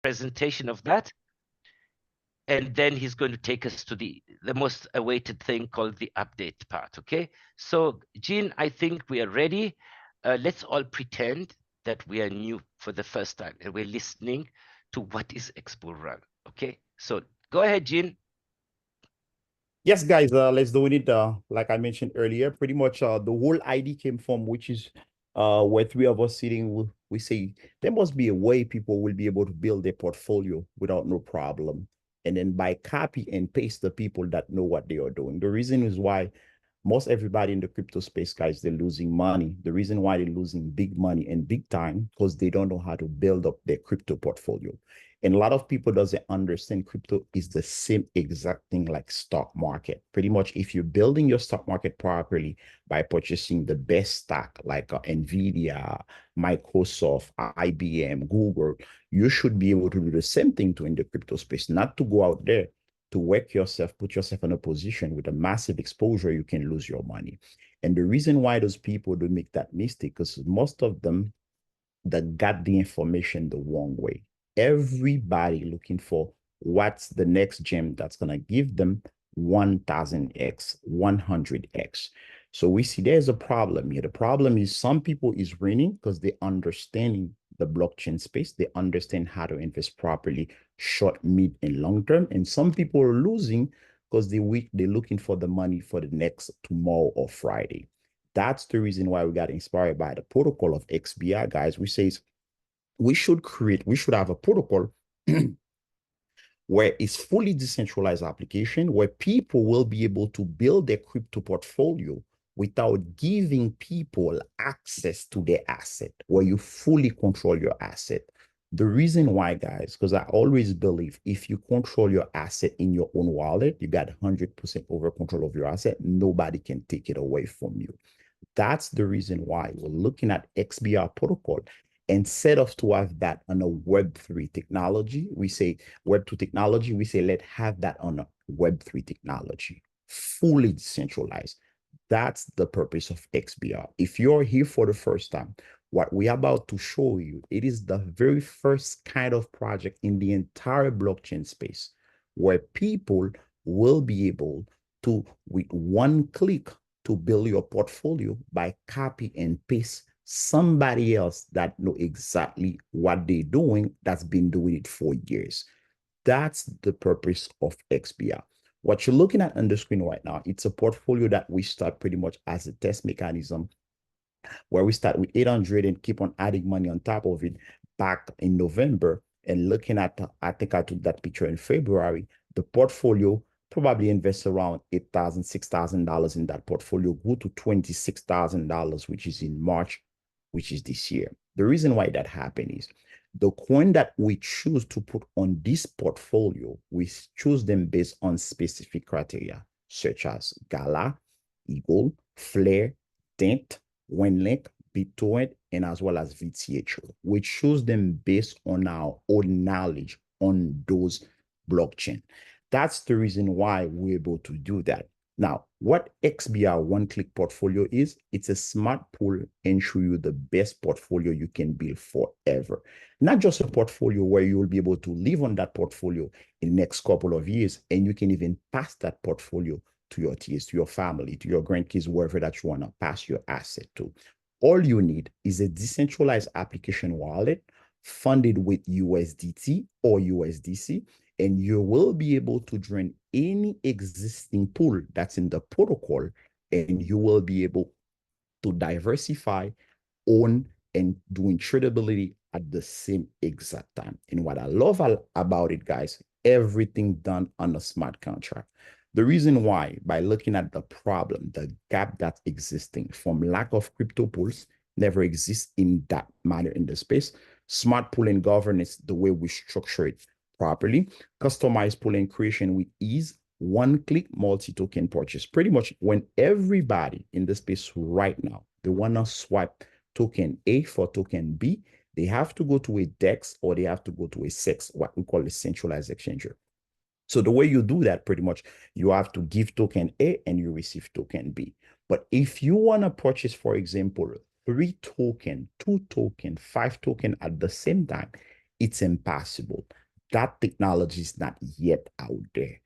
presentation of that. And then he's going to take us to the most awaited thing called the update part, okay? So, Jean, I think we are ready. Let's all pretend that we are new for the first time and we're listening to what is XBullRun, okay? So go ahead, Jean. Yes, guys, let's do it. Like I mentioned earlier, pretty much the whole ID came from, which is where three of us sitting, we say there must be a way people will be able to build their portfolio without no problem. And then by copy and paste the people that know what they are doing. The reason is why most everybody in the crypto space, guys, they're losing money. The reason why they're losing big money and big time, because they don't know how to build up their crypto portfolio. And a lot of people doesn't understand crypto is the same exact thing like stock market. Pretty much if you're building your stock market properly by purchasing the best stock like NVIDIA, Microsoft, IBM, Google, you should be able to do the same thing to in the crypto space, not to go out there to work yourself, put yourself in a position with a massive exposure, you can lose your money. And the reason why those people do make that mistake, because most of them that got the information the wrong way. Everybody looking for what's the next gem that's going to give them 1000x, 100x. So we see there's a problem here. The problem is some people is winning because they understanding the blockchain space. They understand how to invest properly, short, mid, and long term. And some people are losing because they're looking for the money for the next tomorrow or Friday. That's the reason why we got inspired by the protocol of XBR, guys. We say we should have a protocol where it's fully decentralized application where people will be able to build their crypto portfolio without giving people access to their asset, where you fully control your asset. The reason why, guys, because I always believe if you control your asset in your own wallet, you got 100% over control of your asset. Nobody can take it away from you. That's the reason why we're looking at XBR protocol. Instead of to have that on a Web3 technology, we say Web2 technology, we say let's have that on a Web3 technology, fully decentralized. That's the purpose of XBR. If you're here for the first time, what we're about to show you, it is the very first kind of project in the entire blockchain space where people will be able to, with one click, to build your portfolio by copy and paste somebody else that know exactly what they're doing, that's been doing it for years. That's the purpose of XBR. What you're looking at on the screen right now, it's a portfolio that we start pretty much as a test mechanism where we start with 800 and keep on adding money on top of it back in November. And looking at, I think I took that picture in February, the portfolio probably invests around $8,000, $6,000 in that portfolio, go to $26,000, which is in March, which is this year. The reason why that happened is the coin that we choose to put on this portfolio, we choose them based on specific criteria, such as Gala, Eagle, Flare, Dent, WinLink, BitTorrent, and as well as VTHO. We choose them based on our own knowledge on those blockchain. That's the reason why we're able to do that. Now, what XBR one-click portfolio is, it's a smart pool and show you the best portfolio you can build forever. Not just a portfolio where you will be able to live on that portfolio in the next couple of years, and you can even pass that portfolio to your kids, to your family, to your grandkids, wherever that you want to pass your asset to. All you need is a decentralized application wallet funded with USDT or USDC, and you will be able to join any existing pool that's in the protocol, and you will be able to diversify, own, and doing tradability at the same exact time. And what I love about it, guys, everything done on a smart contract. The reason why, by looking at the problem, the gap that's existing from lack of crypto pools, never exists in that manner in the space. Smart pooling governance, the way we structure it properly, customized pooling creation with ease, one-click multi-token purchase. Pretty much when everybody in the space right now, they want to swipe token A for token B, they have to go to a DEX or they have to go to a SEX, what we call a centralized exchanger. So the way you do that, pretty much, you have to give token A and you receive token B. But if you want to purchase, for example, 3 token, 2 token, 5 token at the same time, it's impossible. That technology is not yet out there.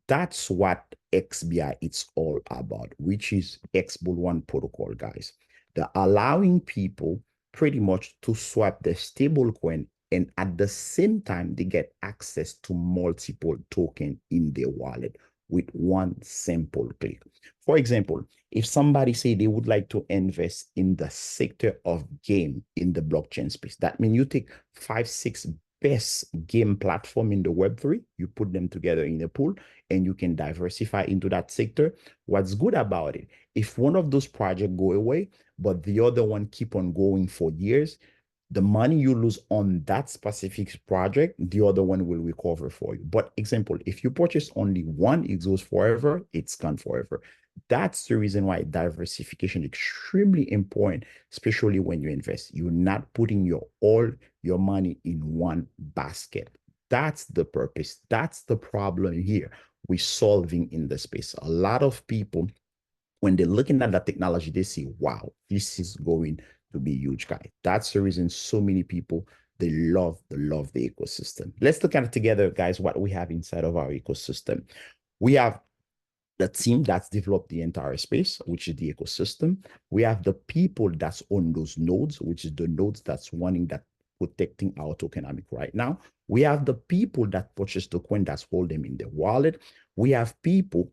That's what XBI is all about, which is XBullRun Protocol, guys. They're allowing people pretty much to swap the stable coin, and at the same time, they get access to multiple tokens in their wallet with one simple click. For example, if somebody say they would like to invest in the sector of game in the blockchain space, that means you take 5, 6 best game platform in the Web3, you put them together in a pool, and you can diversify into that sector. What's good about it, if one of those projects go away, but the other one keep on going for years, the money you lose on that specific project, the other one will recover for you. But example, if you purchase only one, it goes forever, it's gone forever. That's the reason why diversification is extremely important, especially when you invest. You're not putting all your money in one basket. That's the purpose. That's the problem here we're solving in the space. A lot of people, when they're looking at that technology, they see, wow, this is going to be huge, guy. That's the reason so many people, they love the ecosystem. Let's look at it together, guys, what we have inside of our ecosystem. We have the team that's developed the entire space, which is the ecosystem. We have the people that's on those nodes, which is the nodes that's running that protecting our tokenomic right now. We have the people that purchase the coin that's hold them in their wallet. We have people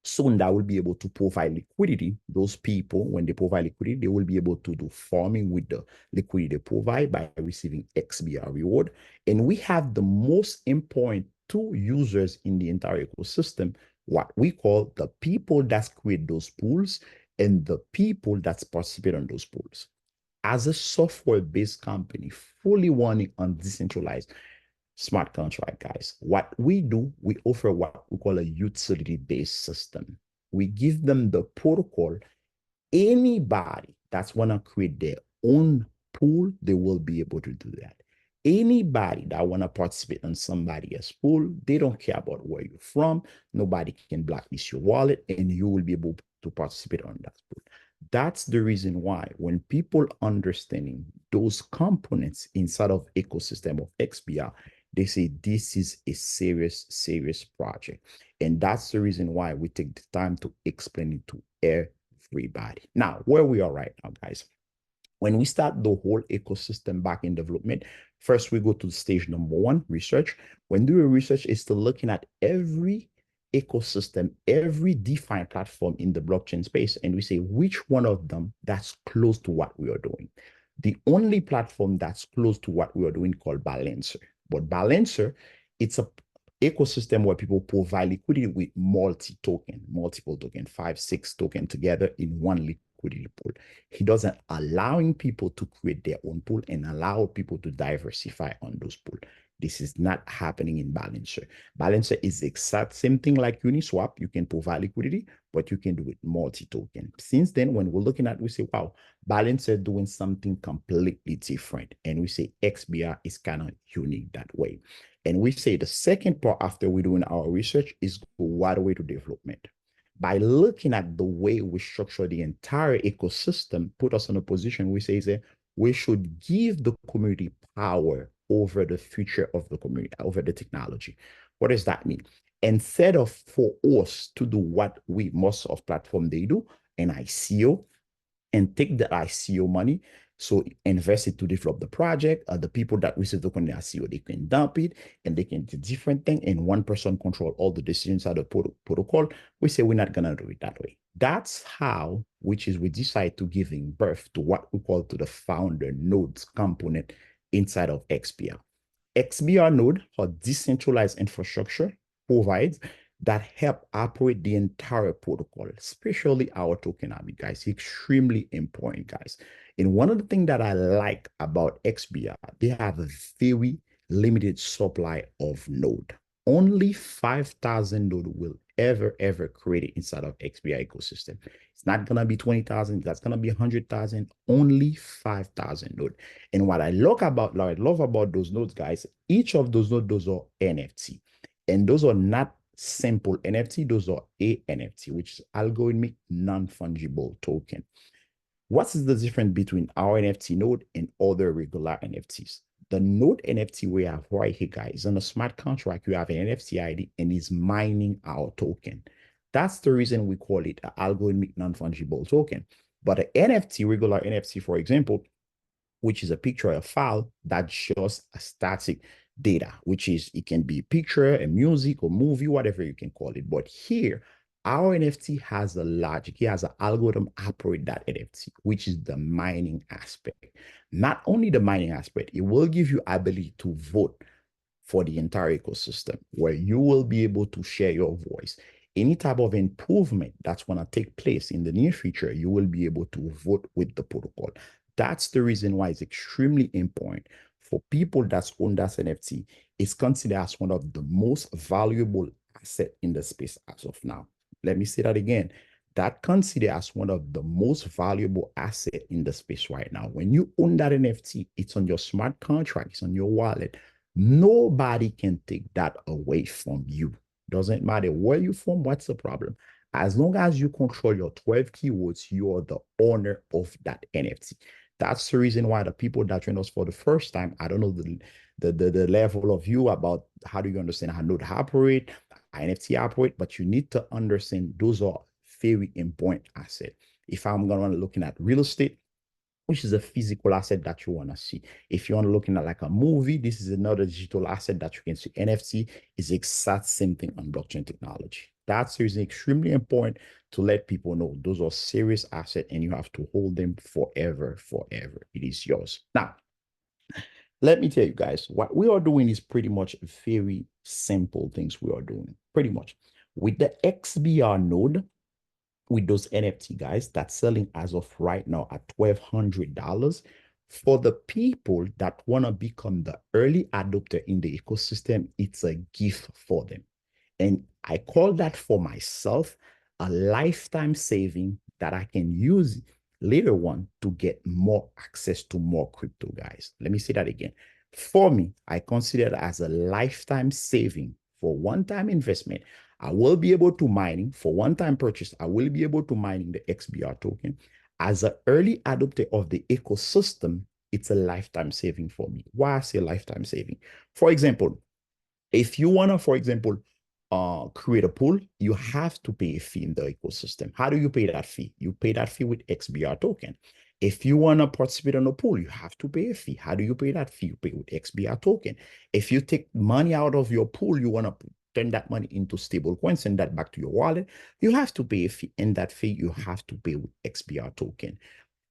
soon that will be able to provide liquidity. Those people, when they provide liquidity, they will be able to do farming with the liquidity they provide by receiving XBR reward. And we have the most important two users in the entire ecosystem, what we call the people that create those pools and the people that participate on those pools. As a software-based company, fully running on decentralized smart contract, guys, what we do, we offer what we call a utility-based system. We give them the protocol. Anybody that's want to create their own pool, they will be able to do that. Anybody that want to participate in somebody else's pool, they don't care about where you're from. Nobody can blacklist your wallet, and you will be able to participate on that pool. That's the reason why when people understanding those components inside of ecosystem of XBR, they say this is a serious project. And that's the reason why we take the time to explain it to everybody. Now, where we are right now, guys, when we start the whole ecosystem back in development, first we go to stage number 1, research. When doing research is to looking at every ecosystem, every DeFi platform in the blockchain space, and we say which one of them that's close to what we are doing. The only platform that's close to what we are doing called Balancer. But Balancer, it's a ecosystem where people provide liquidity with multiple token, 5, 6 token together in one liquidity pool. He doesn't allowing people to create their own pool and allow people to diversify on those pools. This is not happening in Balancer. Balancer is the exact same thing like Uniswap. You can provide liquidity, but you can do it multi-token. Since then, when we're looking at, we say, wow, Balancer doing something completely different. And we say XBR is kind of unique that way. And we say the second part after we're doing our research is go right away to development. By looking at the way we structure the entire ecosystem, put us in a position we say we should give the community power over the future of the community, over the technology. What does that mean? Instead of for us to do what we most of platform they do, an ICO, and take the ICO money, so invest it to develop the project. The people that receive the ICO, they can dump it and they can do different things. And one person control all the decisions of the protocol. We say we're not gonna do it that way. That's how, which is we decide to giving birth to what we call to the founder nodes component inside of XBR. XBR node, or decentralized infrastructure, provides that help operate the entire protocol, especially our tokenomics, guys. Extremely important, guys. And one of the things that I like about XBR, they have a very limited supply of node. Only 5,000 node will ever create inside of XBR ecosystem. It's not gonna be 20,000, that's gonna be 100,000, only 5,000 node. And what I love about those nodes, guys, each of those nodes, those are NFT. And those are not simple NFT, those are ANFT, which is algorithmic non-fungible token. What is the difference between our NFT node and other regular NFTs? The node NFT we have right here, guys, on a smart contract, you have an NFT ID and is mining our token. That's the reason we call it an algorithmic non-fungible token. But an NFT, regular NFT, for example, which is a picture, a file that shows a static data, which is, it can be a picture, a music, or movie, whatever you can call it. But here, our NFT has a logic. It has an algorithm operate that NFT, which is the mining aspect. Not only the mining aspect, it will give you ability to vote for the entire ecosystem, where you will be able to share your voice. Any type of improvement that's going to take place in the near future, you will be able to vote with the protocol. That's the reason why it's extremely important for people that own that NFT. It's considered as one of the most valuable asset in the space as of now. Let me say that again. That considered as one of the most valuable asset in the space right now. When you own that NFT, it's on your smart contract, it's on your wallet. Nobody can take that away from you. Doesn't matter where you're from, what's the problem? As long as you control your 12 keywords, you are the owner of that NFT. That's the reason why the people that join us for the first time, I don't know the level of you about how do you understand how node operate, NFT operate, but you need to understand those are very important assets. If I'm going to looking at real estate, which is a physical asset that you want to see. If you want to looking at like a movie, this is another digital asset that you can see. NFT is the exact same thing on blockchain technology. That's extremely important to let people know those are serious assets and you have to hold them forever, forever. It is yours. Now, let me tell you guys, what we are doing is pretty much very simple things we are doing. Pretty much. With the XBR node, with those NFT guys that's selling as of right now at $1,200 for the people that want to become the early adopter in the ecosystem. It's a gift for them. And I call that for myself a lifetime saving that I can use later on to get more access to more crypto, guys. Let me say that again. For me, I consider it as a lifetime saving for one-time investment. I will be able to mining for one-time purchase. I will be able to mining the XBR token. As an early adopter of the ecosystem, it's a lifetime saving for me. Why I say lifetime saving? For example, if you want to, for example, create a pool, you have to pay a fee in the ecosystem. How do you pay that fee? You pay that fee with XBR token. If you want to participate in a pool, you have to pay a fee. How do you pay that fee? You pay with XBR token. If you take money out of your pool, you want to turn that money into stable coins, send that back to your wallet, you have to pay a fee. And that fee you have to pay with XBR token.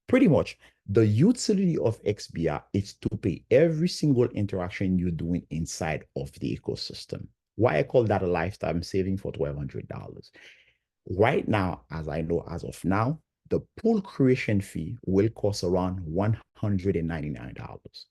Pretty much, the utility of XBR is to pay every single interaction you're doing inside of the ecosystem. Why I call that a lifetime saving for $1,200. Right now, as I know, as of now, the pool creation fee will cost around $199.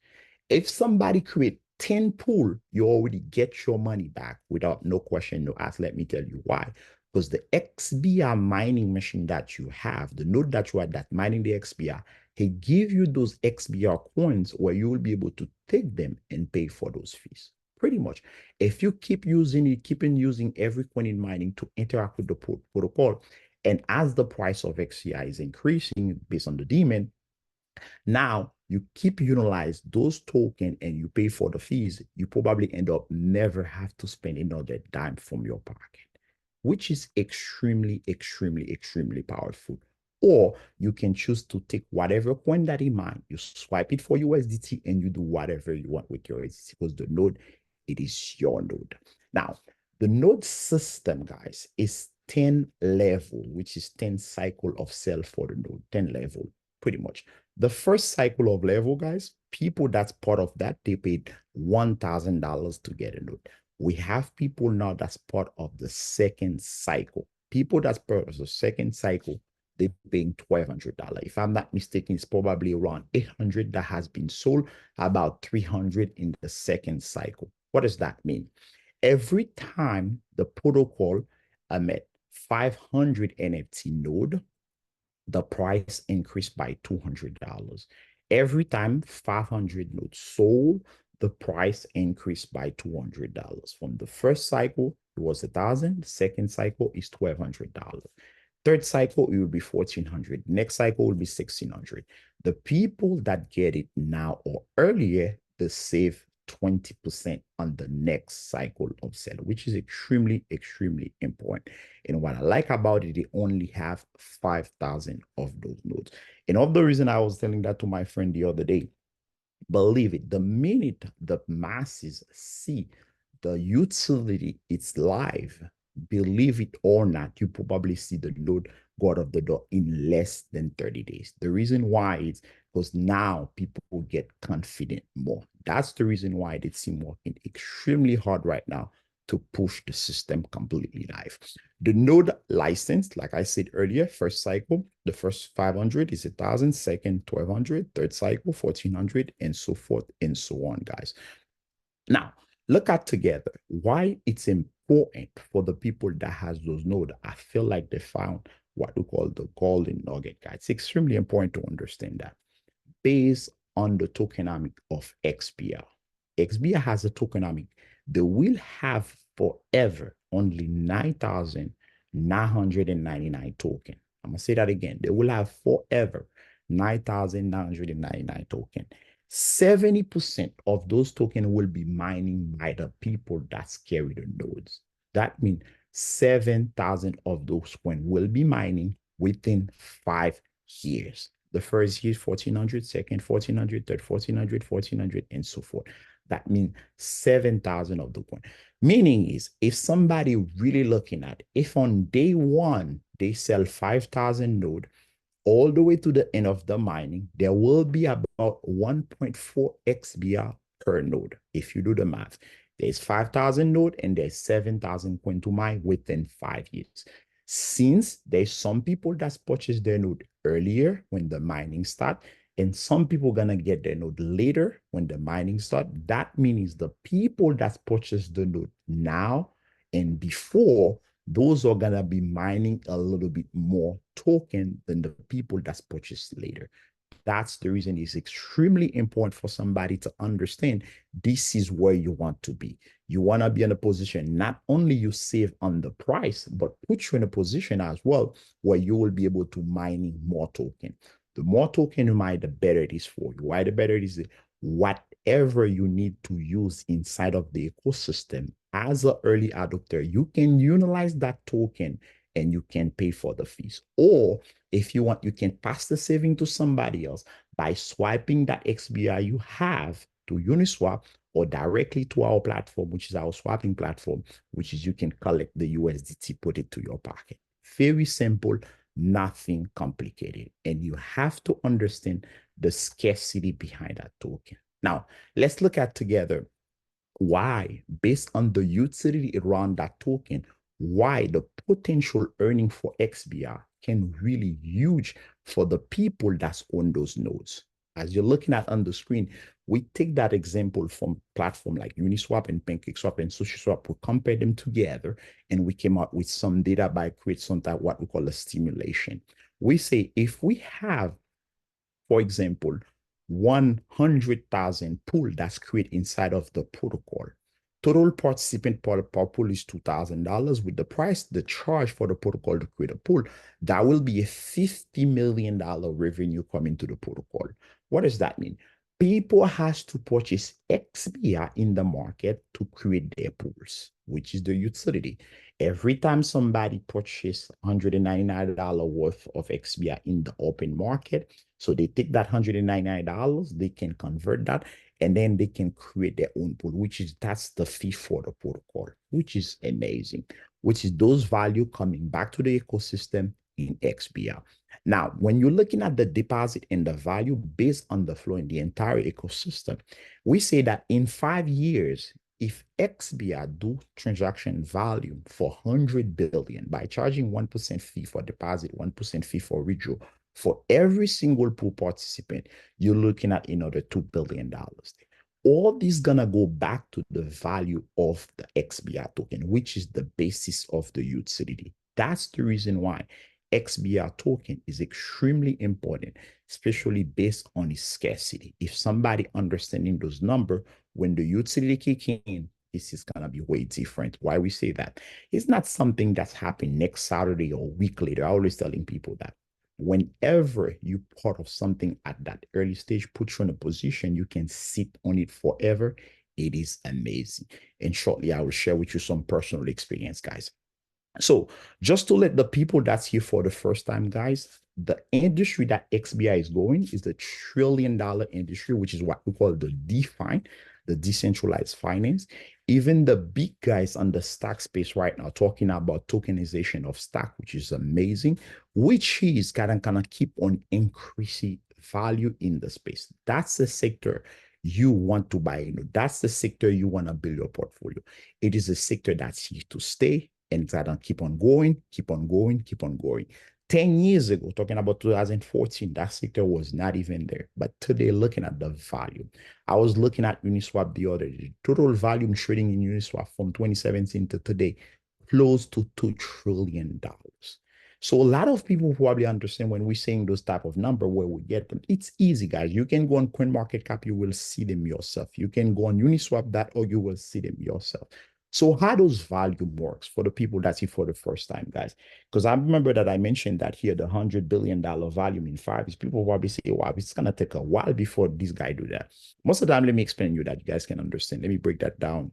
If somebody create 10 pool, you already get your money back without no question, no ask. Let me tell you why. Because the XBR mining machine that you have, the node that you are that mining the XBR, he give you those XBR coins where you will be able to take them and pay for those fees. Pretty much. If you keep using it, keeping using every coin in mining to interact with the protocol, and as the price of XCI is increasing based on the demand, now you keep utilize those tokens and you pay for the fees, you probably end up never have to spend another dime from your pocket, which is extremely, extremely, extremely powerful. Or you can choose to take whatever coin that in mind, you swipe it for USDT and you do whatever you want with your USDT because the node, it is your node. Now, the node system, guys, is 10 level, which is 10 cycle of sell for the node, 10 level, pretty much. The first cycle of level, guys, people that's part of that, they paid $1,000 to get a node. We have people now that's part of the second cycle. People that's part of the second cycle, they're paying $1,200. If I'm not mistaken, it's probably around 800 that has been sold, about 300 in the second cycle. What does that mean? Every time the protocol met 500 NFT node, the price increased by $200. Every time 500 nodes sold, the price increased by $200. From the first cycle, it was $1,000. The second cycle is $1,200. Third cycle, it will be $1,400. Next cycle will be $1,600. The people that get it now or earlier, to save 20% on the next cycle of sale, which is extremely, extremely important. And what I like about it, they only have 5,000 of those nodes. And of the reason I was telling that to my friend the other day, believe it, the minute the masses see the utility, it's live, believe it or not, you probably see the node go out of the door in less than 30 days. The reason why is because now people will get confident more. That's the reason why the team working extremely hard right now to push the system completely live. The node license, like I said earlier, first cycle, the first 500 is 1,000, second 1,200, third cycle 1,400, and so forth and so on, guys. Now, look at together why it's important for the people that has those nodes. I feel like they found what we call the golden nugget, guys. It's extremely important to understand that. Based on the tokenomic of XBR. XBR has a tokenomic. They will have forever only 9,999 token. I'm going to say that again. They will have forever 9,999 token. 70% of those tokens will be mining by the people that carry the nodes. That means 7,000 of those coins will be mining within 5 years. The first year is 1,400, second 1,400, third 1,400, 1,400, and so forth. That means 7,000 of the coin. Meaning is, if somebody really looking at, if on day one, they sell 5,000 node, all the way to the end of the mining, there will be about 1.4 XBR per node. If you do the math, there's 5,000 node and there's 7,000 coin to mine within 5 years. Since there's some people that's purchased their node earlier when the mining start, and some people gonna get their node later when the mining start, that means the people that's purchased the node now and before, those are gonna be mining a little bit more token than the people that's purchased later. That's the reason it's extremely important for somebody to understand this is where you want to be. You want to be in a position, not only you save on the price, but put you in a position as well where you will be able to mining more token. The more token you mine, the better it is for you. Why the better it is? Whatever you need to use inside of the ecosystem as an early adopter, you can utilize that token and you can pay for the fees. Or if you want, you can pass the saving to somebody else by swiping that XBR you have to Uniswap or directly to our platform, which is our swapping platform, which is you can collect the USDT, put it to your pocket. Very simple, nothing complicated. And you have to understand the scarcity behind that token. Now, let's look at together why, based on the utility around that token, why the potential earning for XBR can really huge for the people that's on those nodes. As you're looking at on the screen, we take that example from platform like Uniswap and PancakeSwap and SushiSwap. We compare them together and we came out with some data by create some type what we call a stimulation. We say if we have, for example, 100,000 pool that's created inside of the protocol. Total participant per pool is $2,000 with the price, the charge for the protocol to create a pool. That will be a $50 million revenue coming to the protocol. What does that mean? People has to purchase XBR in the market to create their pools, which is the utility. Every time somebody purchases $199 worth of XBR in the open market, so they take that $199, they can convert that, and then they can create their own pool, that's the fee for the protocol, which is amazing, which is those value coming back to the ecosystem in XBR. Now, when you're looking at the deposit and the value based on the flow in the entire ecosystem, we say that in 5 years, if XBR do transaction volume for 100 billion by charging 1% fee for deposit, 1% fee for withdrawal, for every single pool participant, you're looking at another $2 billion. All this gonna go back to the value of the XBR token, which is the basis of the utility. That's the reason why XBR token is extremely important, especially based on its scarcity. If somebody understanding those numbers, when the utility kick in, this is gonna be way different. Why we say that? It's not something that's happening next Saturday or a week later. I'm always telling people that. whenever you part of something at that early stage, put you in a position you can sit on it forever. It is amazing. And shortly, I will share with you some personal experience, guys. So just to let the people that's here for the first time, guys, the industry that XBI is going is the $1 trillion industry, which is what we call the DeFi, the decentralized finance. Even the big guys on the stock space right now talking about tokenization of stock, which is amazing, which is gonna keep on increasing value in the space. That's the sector you want to buy. That's the sector you want to build your portfolio. It is a sector that's here to stay, and it's gonna keep on going, keep on going, keep on going. 10 years ago, talking about 2014, that sector was not even there. But today, looking at the value, I was looking at Uniswap the other day. Total volume trading in Uniswap from 2017 to today, close to $2 trillion. So a lot of people probably understand when we're saying those type of number where we get them. It's easy, guys. You can go on CoinMarketCap, you will see them yourself. You can go on Uniswap.org, you will see them yourself. So how does volume works for the people that's here for the first time, guys? Because I remember that I mentioned that here, the $100 billion volume in 5 years. People probably say, wow, it's going to take a while before this guy do that. Most of the time, let me explain you that you guys can understand. Let me break that down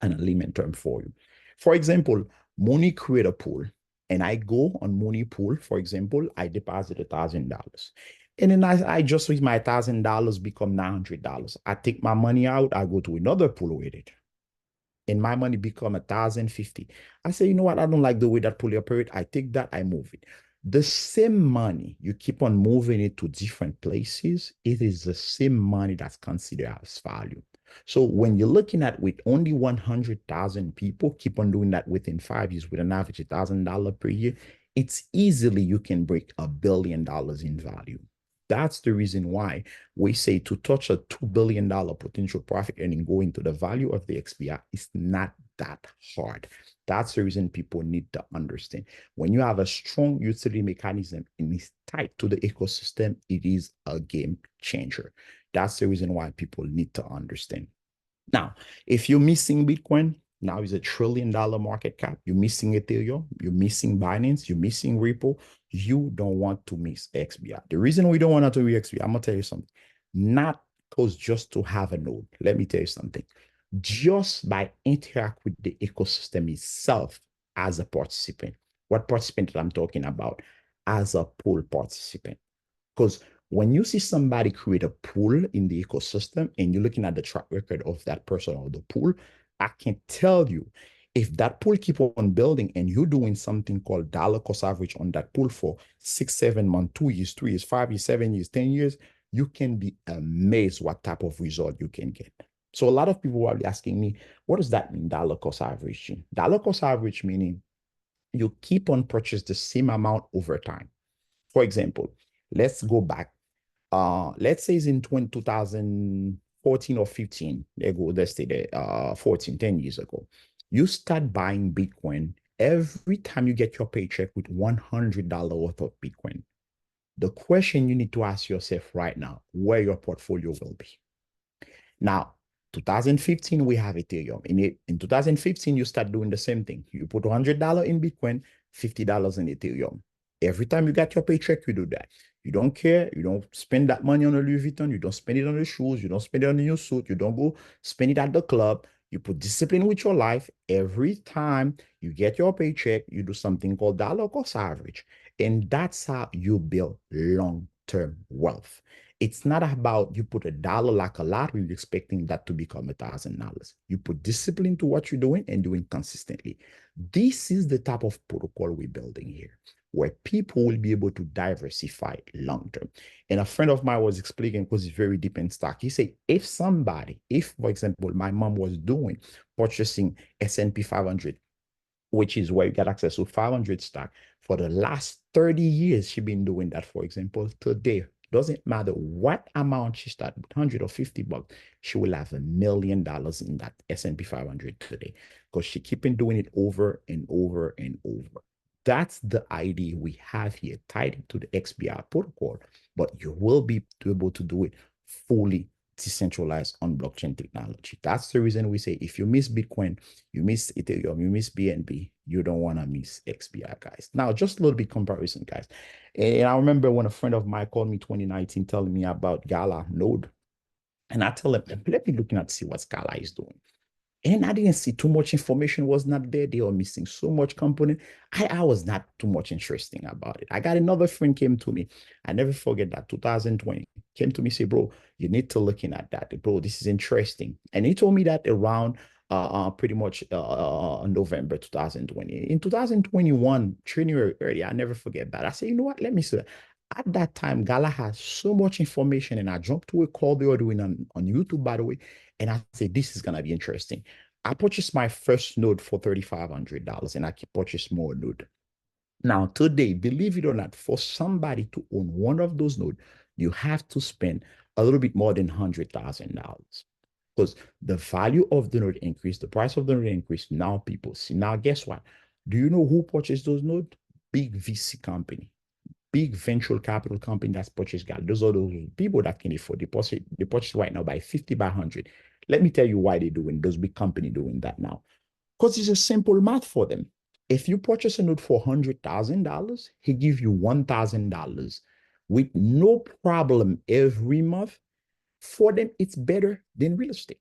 in a layman term for you. For example, Money create a pool, and I go on Money pool, for example, I deposit $1,000. And then I just with my $1,000 become $900. I take my money out, I go to another pool with it, and my money become 1,050. I say, you know what? I don't like the way that pool operate. I take that, I move it. The same money, you keep on moving it to different places. It is the same money that's considered as value. So when you're looking at with only 100,000 people, keep on doing that within 5 years with an average $1,000 per year, it's easily you can break $1 billion in value. That's the reason why we say to touch a $2 billion potential profit earning going to the value of the XBR is not that hard. That's the reason people need to understand. When you have a strong utility mechanism and it's tied to the ecosystem, it is a game changer. That's the reason why people need to understand. Now, if you're missing Bitcoin, now is $1 trillion market cap. You're missing Ethereum. You're missing Binance. You're missing Ripple. You don't want to miss XBR. The reason we don't want to miss XBR, I'm going to tell you something. Not because just to have a node. Let me tell you something. Just by interact with the ecosystem itself as a participant. What participant I'm talking about? As a pool participant. Because when you see somebody create a pool in the ecosystem and you're looking at the track record of that person or the pool, I can tell you if that pool keep on building and you're doing something called dollar cost average on that pool for 6, 7 months, 2 years, 3 years, 5 years, 7 years, 10 years, you can be amazed what type of result you can get. So a lot of people are asking me, what does that mean, dollar cost average? Dollar cost average meaning you keep on purchase the same amount over time. For example, let's go back. Let's say it's in 2014 or 15. Let's say there, 14, 10 years ago. You start buying Bitcoin every time you get your paycheck with $100 worth of Bitcoin. The question you need to ask yourself right now, where your portfolio will be. Now, 2015, we have Ethereum. In 2015, you start doing the same thing. You put $100 in Bitcoin, $50 in Ethereum. Every time you get your paycheck, you do that. You don't care. You don't spend that money on a Louis Vuitton. You don't spend it on the shoes. You don't spend it on the new suit. You don't go spend it at the club. You put discipline with your life. Every time you get your paycheck, you do something called dollar cost average. And that's how you build long-term wealth. It's not about you put $1 like a lot, you're expecting that to become $1,000. You put discipline to what you're doing and doing consistently. This is the type of protocol we're building here, where people will be able to diversify long term. And a friend of mine was explaining, because he's very deep in stock. He said, if, for example, my mom was purchasing S&P 500, which is where you get access to 500 stock, for the last 30 years, she's been doing that, for example, today. Doesn't matter what amount she started, 100 or 50 bucks, she will have $1 million in that S&P 500 today, because she keep on doing it over and over and over. That's the idea we have here, tied to the XBR protocol, but you will be able to do it fully decentralized on blockchain technology. That's the reason we say if you miss Bitcoin, you miss Ethereum, you miss BNB, you don't want to miss XBR, guys. Now, just a little bit comparison, guys. And I remember when a friend of mine called me 2019 telling me about Gala node. And I tell him, let me looking at see what Gala is doing. And I didn't see too much information was not there. They were missing so much component. I was not too much interesting about it. I got another friend came to me. I never forget that 2020 came to me, say, bro, you need to looking at that. Bro, this is interesting. And he told me that around pretty much November 2020. In 2021, January early, I never forget that. I said, you know what? Let me see that. At that time, Gala has so much information, and I jumped to a call they were doing on YouTube, by the way. And I said, this is going to be interesting. I purchased my first node for $3,500 and I can purchase more node. Now, today, believe it or not, for somebody to own one of those nodes, you have to spend a little bit more than $100,000 because the value of the node increased, the price of the node increased. Now people see. Now, guess what? Do you know who purchased those nodes? Big VC company, big venture capital company that's purchased Gal. Those are those people that can afford deposit. They purchase right now by 50 by 100. Let me tell you why they're doing those big company doing that now. Because it's a simple math for them. If you purchase a node for $100,000, he give you $1,000 with no problem every month. For them, it's better than real estate.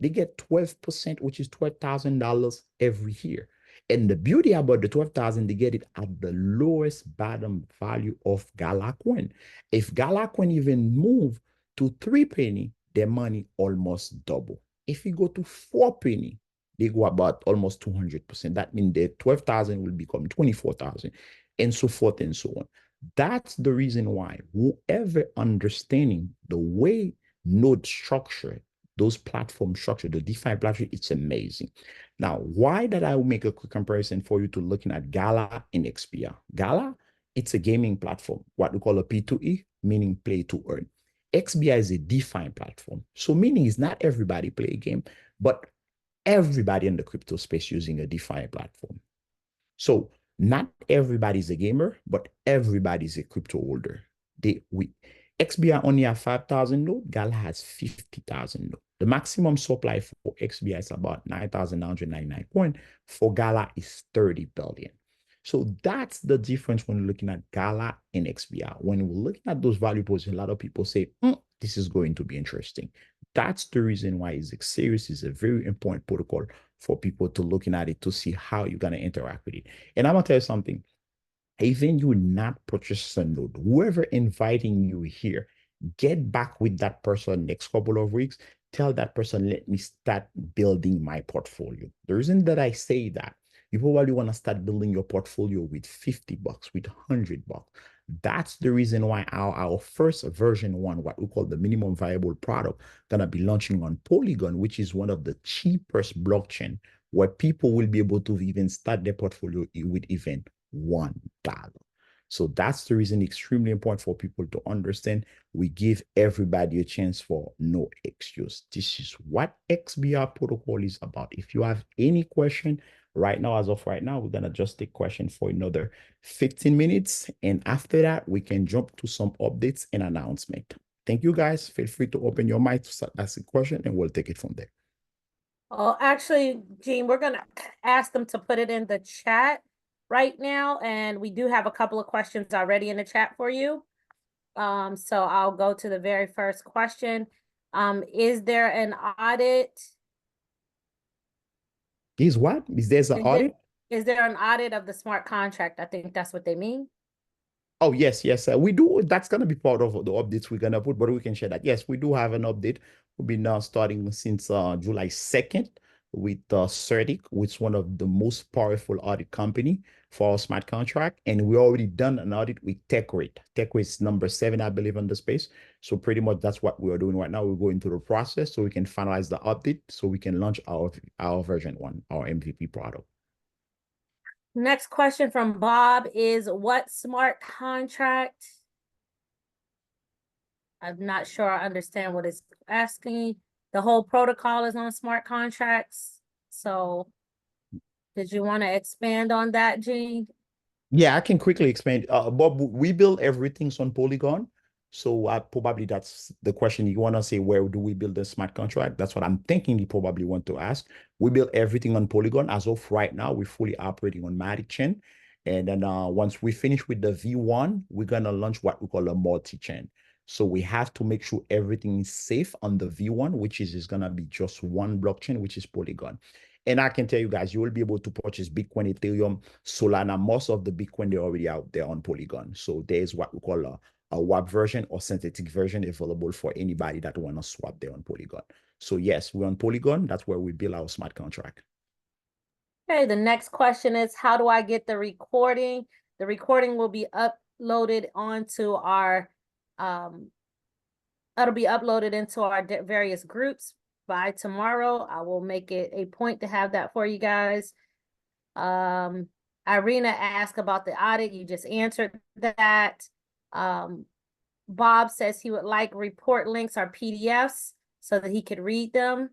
They get 12%, which is $12,000 every year. And the beauty about the 12,000, they get it at the lowest bottom value of Gala coin. If Gala coin even move to 3 penny, their money almost double. If you go to 4 penny, they go about almost 200%. That means their 12,000 will become 24,000 and so forth and so on. That's the reason why whoever understanding the way node structure, those platform structure, the DeFi platform, it's amazing. Now, why did I make a quick comparison for you to looking at Gala and XBR? Gala, it's a gaming platform, what we call a P2E, meaning play to earn. XBR is a DeFi platform. So meaning is not everybody play a game, but everybody in the crypto space using a DeFi platform. So not everybody's a gamer, but everybody's a crypto holder. XBR only have 5,000 nodes. Gala has 50,000 nodes. The maximum supply for XBR is about 9,999 coins. For Gala is 30 billion. So that's the difference when looking at Gala and XBR. When we're looking at those value pools, a lot of people say, this is going to be interesting. That's the reason why ZK Series is a very important protocol for people to looking at it to see how you're going to interact with it. And I'm going to tell you something. Even you not purchase a node, whoever inviting you here, get back with that person next couple of weeks. Tell that person, let me start building my portfolio. The reason that I say that, you probably want to start building your portfolio with 50 bucks, with 100 bucks. That's the reason why our first version one, what we call the minimum viable product, gonna be launching on Polygon, which is one of the cheapest blockchain where people will be able to even start their portfolio with even $1. So that's the reason extremely important for people to understand. We give everybody a chance for no excuse. This is what XBR protocol is about. If you have any question right now, as of right now, we're going to just take question for another 15 minutes. And after that, we can jump to some updates and announcement. Thank you guys. Feel free to open your mic to ask a question and we'll take it from there. Oh, actually, Gene, we're going to ask them to put it in the chat right now, and we do have a couple of questions already in the chat for you. So I'll go to the very first question. Is there an audit? Is what? Is there an audit? Is there an audit of the smart contract? I think that's what they mean. Oh, yes, we do. That's going to be part of the updates we're going to put, but we can share that. Yes, we do have an update. We've been now starting since July 2nd with Certic, which is one of the most powerful audit company for our smart contract. And we already done an audit with TechRate. TechRate is number 7, I believe, on the space. So pretty much that's what we are doing right now. We're going through the process so we can finalize the update so we can launch our version 1, our MVP product. Next question from Bob is, what smart contract? I'm not sure I understand what it's asking. The whole protocol is on smart contracts. So did you want to expand on that, Gene? Yeah, I can quickly expand. Bob, we build everything on Polygon. So probably that's the question you want to say, where do we build a smart contract? That's what I'm thinking you probably want to ask. We build everything on Polygon. As of right now, we're fully operating on Matic Chain. And then once we finish with the V1, we're going to launch what we call a multi-chain. So we have to make sure everything is safe on the V1, which is going to be just one blockchain, which is Polygon. And I can tell you guys, you will be able to purchase Bitcoin, Ethereum, Solana. Most of the Bitcoin, they're already out there on Polygon. So there's what we call a WAP version or synthetic version available for anybody that want to swap there on Polygon. So yes, we're on Polygon. That's where we build our smart contract. Okay, the next question is, how do I get the recording? The recording will be uploaded onto our, it'll be uploaded into our various groups by tomorrow. I will make it a point to have that for you guys. Irina asked about the audit. You just answered that. Bob says he would like report links or PDFs so that he could read them.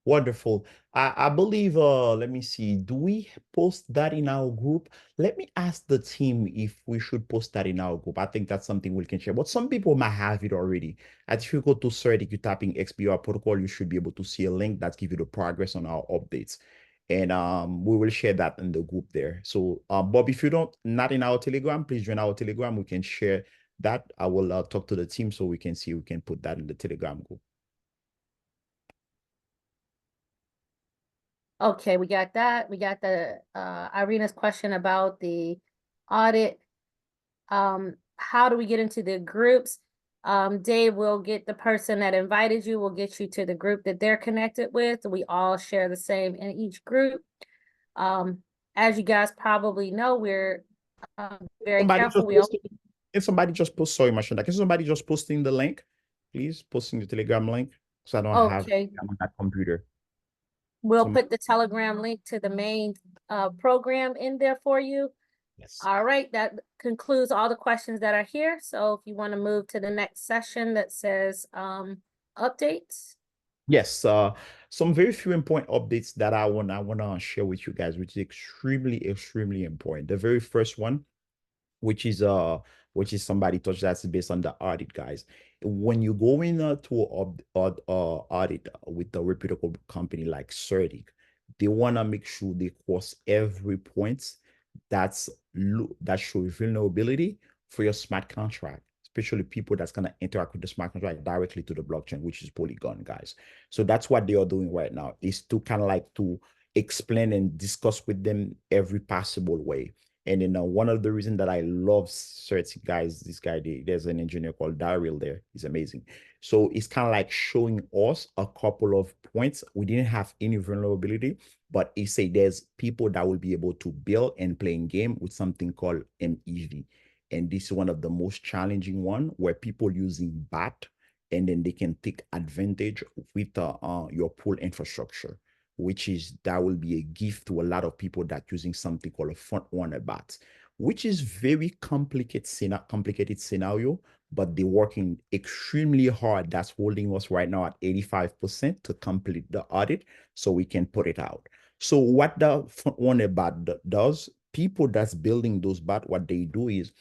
Wonderful. I believe, let me see, do we post that in our group? Let me ask the team if we should post that in our group. I think that's something we can share, but some people might have it already. And if you go to CERDIC, you tap in XBR Protocol, you should be able to see a link that gives you the progress on our updates. And we will share that in the group there. So, Bob, if you not in our Telegram, please join our Telegram. We can share that. I will talk to the team so we can see we can put that in the Telegram group. Okay, we got that. We got the Irina's question about the audit. How do we get into the groups? Dave will get the person that invited you, will get you to the group that they're connected with. We all share the same in each group. As you guys probably know, we're very careful. Can somebody just post, sorry, Mashanda, can somebody just posting the link, please? Posting the Telegram link, because I don't have it on that computer. We'll put the Telegram link to the main program in there for you. Yes. All right, that concludes all the questions that are here. So if you want to move to the next session that says updates. Yes, some very few important updates that I wanna share with you guys, which is extremely important. The very first one, which is somebody touched, that's based on the audit, guys. When you go in to audit with a reputable company like CERDIC, they want to make sure they cross every point that shows vulnerability for your smart contract, especially people that's going to interact with the smart contract directly to the blockchain, which is Polygon, guys. So that's what they are doing right now, is to kind of like to explain and discuss with them every possible way. And then one of the reasons that I love CERDIC, guys, this guy, there's an engineer called Daryl there. He's amazing. So it's kind of like showing us a couple of points. We didn't have any vulnerability, but he said there's people that will be able to build and play in game with something called MEV. And this is one of the most challenging one, where people using BAT, and then they can take advantage with your pool infrastructure, which is, that will be a gift to a lot of people that using something called a front runner bot, which is very complicated scenario, but they're working extremely hard. That's holding us right now at 85% to complete the audit so we can put it out. So what the front runner bot does, people that's building those bots, what they do is,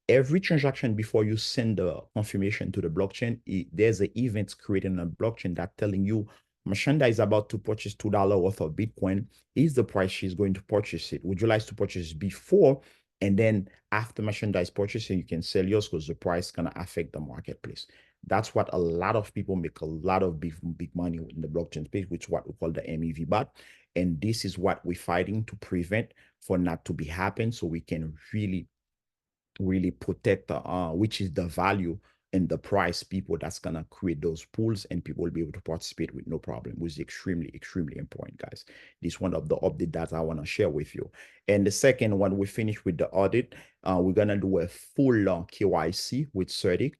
every transaction before you send the confirmation to the blockchain, there's an event created on the blockchain that telling you, Mashanda is about to purchase $2 worth of Bitcoin. Is the price she's going to purchase it? Would you like to purchase before? And then after Mashanda is purchasing, you can sell yours, because the price is going to affect the marketplace. That's what a lot of people make a lot of big money in the blockchain space, which is what we call the MEV bot. And this is what we're fighting to prevent for not to be happen, so we can really protect which is the value and the price people that's gonna create those pools, and people will be able to participate with no problem, which is extremely important, guys. This is one of the update that I want to share with you. And the second one, we finish with the audit. We're gonna do a full KYC with CERDIC.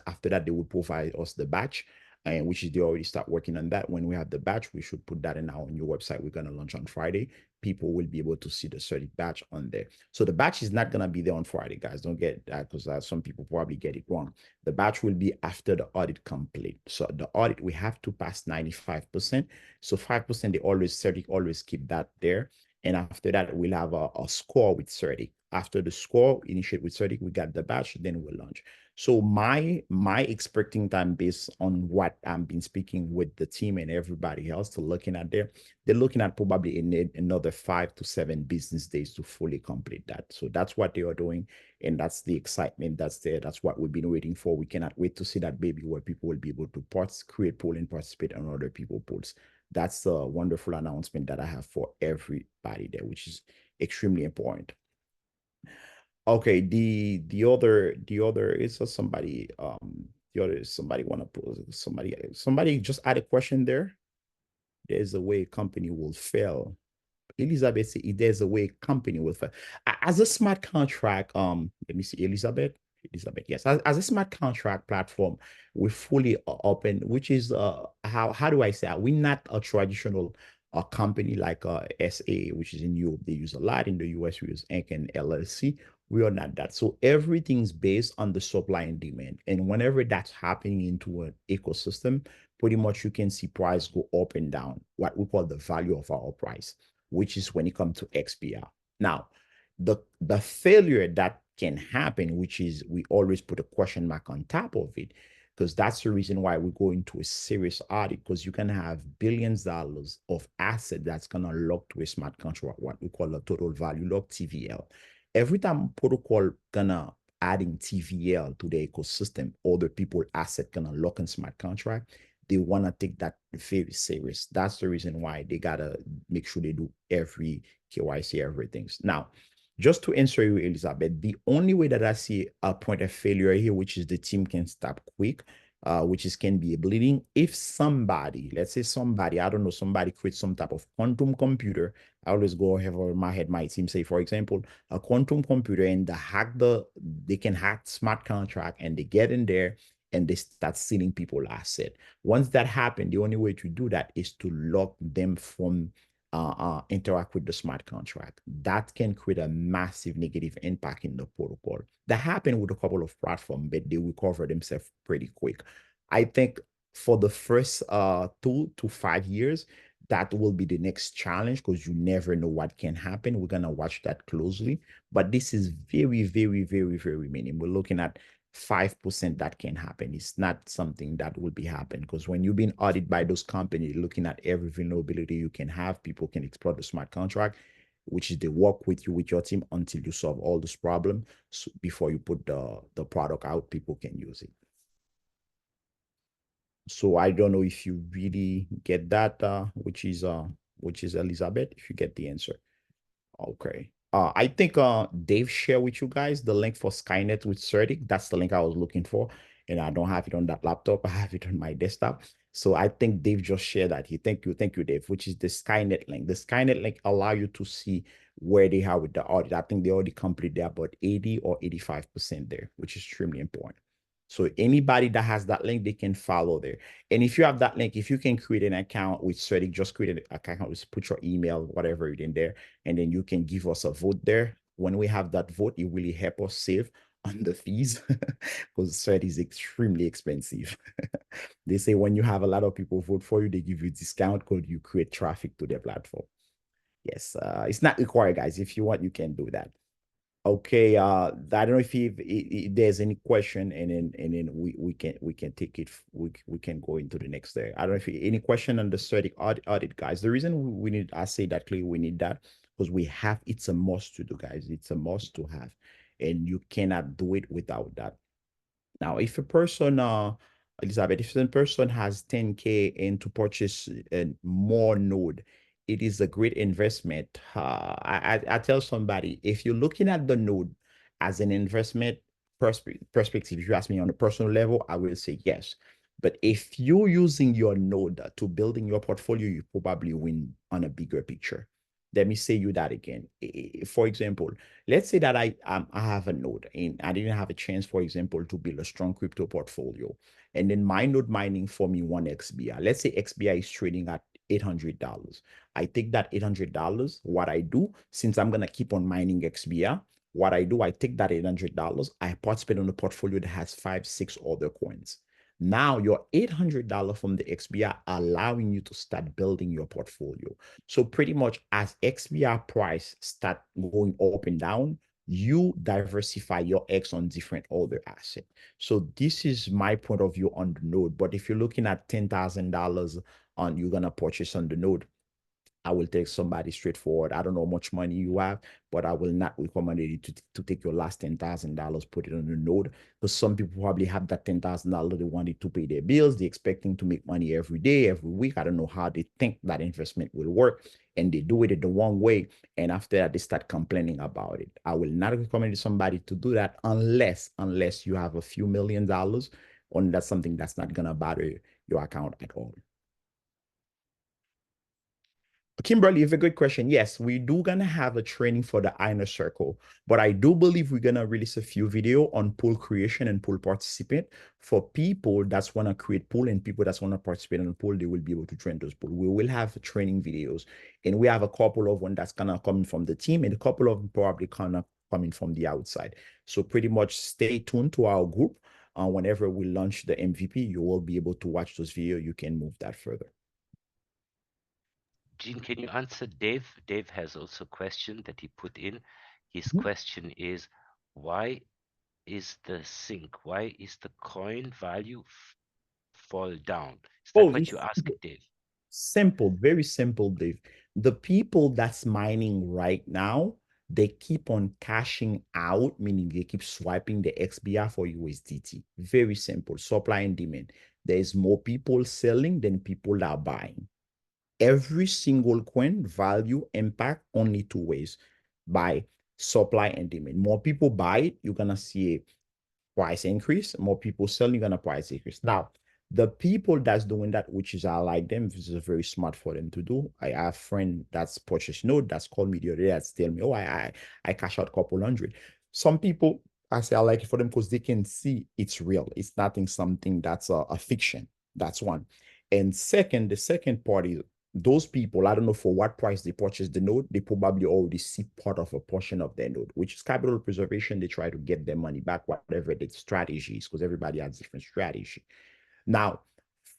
After that, they will provide us the batch, and which is, they already start working on that. When we have the batch, we should put that in our new website. We're going to launch on Friday. People will be able to see the CERDIC batch on there. So the batch is not going to be there on Friday, guys. Don't get that, because some people probably get it wrong. The batch will be after the audit complete. So the audit, we have to pass 95%. So 5%, CERDIC always keep that there. And after that, we'll have a score with CERDIC. after the score, initiate with 30, we got the batch, then we'll launch. So my expecting time based on what I've been speaking with the team and everybody else to looking at there, they're looking at probably another 5 to 7 business days to fully complete that. So that's what they are doing. And that's the excitement that's there. That's what we've been waiting for. We cannot wait to see that baby where people will be able to create poll and participate on other people's polls. That's a wonderful announcement that I have for everybody there, which is extremely important. Okay, the other is somebody somebody want to pose somebody just add a question there. There's a way a company will fail. Elizabeth said there's a way a company will fail. As a smart contract, let me see, Elizabeth, yes, as a smart contract platform, we're fully open, which is how do I say it? We're not a traditional company like SA, which is in Europe. They use a lot. In the US, we use Inc. and LLC. We are not that. So everything's based on the supply and demand. And whenever that's happening into an ecosystem, pretty much you can see price go up and down, what we call the value of our price, which is when it comes to XBR. Now, the failure that can happen, which is we always put a question mark on top of it, because that's the reason why we go into a serious audit, because you can have billions of dollars of asset that's going to lock to a smart contract, what we call a total value lock, TVL. Every time protocol gonna adding TVL to the ecosystem, other people asset gonna lock in smart contract, they want to take that very serious. That's the reason why they gotta make sure they do every KYC, everything. Now, just to answer you, Elizabeth, the only way that I see a point of failure here, which is the team can stop quick, which is can be a bleeding. If somebody, let's say somebody, I don't know, somebody creates some type of quantum computer. I always go over my head, my team say, for example, a quantum computer, and they can hack smart contract, and they get in there and they start stealing people asset. Once that happens, the only way to do that is to lock them from interact with the smart contract. That can create a massive negative impact in the protocol. That happened with a couple of platforms, but they recover themselves pretty quick. I think for the first 2 to 5 years, that will be the next challenge, because you never know what can happen. We're gonna watch that closely, but this is very, very, very, very minimal. We're looking at 5% that can happen. It's not something that will be happen, because when you've been audited by those companies, looking at every vulnerability you can have, people can exploit the smart contract, which is they work with you, with your team, until you solve all this problem. So before you put the product out, people can use it. So I don't know if you really get that, which is Elizabeth, if you get the answer. Okay. I think Dave shared with you guys the link for Skynet with Certic. That's the link I was looking for, and I don't have it on that laptop. I have it on my desktop. So I think Dave just shared that. Thank you, Dave, which is the Skynet link. The Skynet link allow you to see where they are with the audit. I think they already completed there about 80 or 85% there, which is extremely important. So anybody that has that link, they can follow there. And if you have that link, if you can create an account with Certic, just create an account, just put your email, whatever it in there, and then you can give us a vote there. When we have that vote, it really help us save on the fees, because Certic is extremely expensive. They say when you have a lot of people vote for you, they give you a discount code, you create traffic to their platform. Yes, it's not required, guys. If you want, you can do that. Okay, I don't know if there's any question, and then we can take it. We can go into the next day. I don't know if any question on the Certic audit, guys. The reason we need, I say that clearly, we need that because we have, it's a must to do, guys. It's a must to have, and you cannot do it without that. Now, if a person, Elizabeth, if a person has 10K and to purchase more node, it is a great investment. I tell somebody, if you're looking at the node as an investment perspective, if you ask me on a personal level, I will say yes. But if you're using your node to building your portfolio, you probably win on a bigger picture. Let me say you that again. For example, let's say that I have a node and I didn't have a chance, for example, to build a strong crypto portfolio. And then my node mining for me 1 XBR. Let's say XBR is trading at $800. I take that $800. What I do, since I'm going to keep on mining XBR, what I do, I take that $800, I participate on a portfolio that has 5, 6 other coins. Now your $800 from the XBR allowing you to start building your portfolio. So pretty much as XBR price start going up and down, you diversify your X on different other assets. So this is my point of view on the node. But if you're looking at $10,000 on you're gonna purchase on the node, I will take somebody straightforward. I don't know how much money you have, but I will not recommend you to take your last $10,000, put it on the node. Because some people probably have that $10,000, they wanted to pay their bills, they're expecting to make money every day, every week. I don't know how they think that investment will work, and they do it in the wrong way. And after that, they start complaining about it. I will not recommend somebody to do that unless you have a few $1,000,000, and that's something that's not gonna bother your account at all. Kimberly, you have a good question. Yes, we do gonna have a training for the inner circle, but I do believe we're gonna release a few video on pool creation and pool participant for people that's wanna create pool and people that's wanna participate in the pool. They will be able to train those pool. We will have training videos, and we have a couple of one that's gonna come from the team, and a couple of them probably gonna coming from the outside. So pretty much stay tuned to our group. Whenever we launch the MVP, you will be able to watch those videos. You can move that further. Jean, can you answer Dave? Dave has also a question that he put in. His Mhm. question is, why is the sync? Why is the coin value fall down? Is that Oh, what it's you asked, Dave? simple, very simple, Dave. The people that's mining right now, they keep on cashing out, meaning they keep swiping the XBR for USDT. Very simple, supply and demand. There's more people selling than people are buying. Every single coin value impact only two ways, by supply and demand. More people buy it, you're gonna see a price increase. More people selling, you're gonna price increase. Now, the people that's doing that, which is I like them, this is very smart for them to do. I have a friend that's purchased node that's called me the other day that's tell me, oh, I cash out a couple hundred. Some people, I say I like it for them because they can see it's real. It's nothing something that's a fiction. That's one. And second, the second part is those people, I don't know for what price they purchase the node, they probably already see part of a portion of their node, which is capital preservation. They try to get their money back, whatever the strategy is, because everybody has different strategy. Now,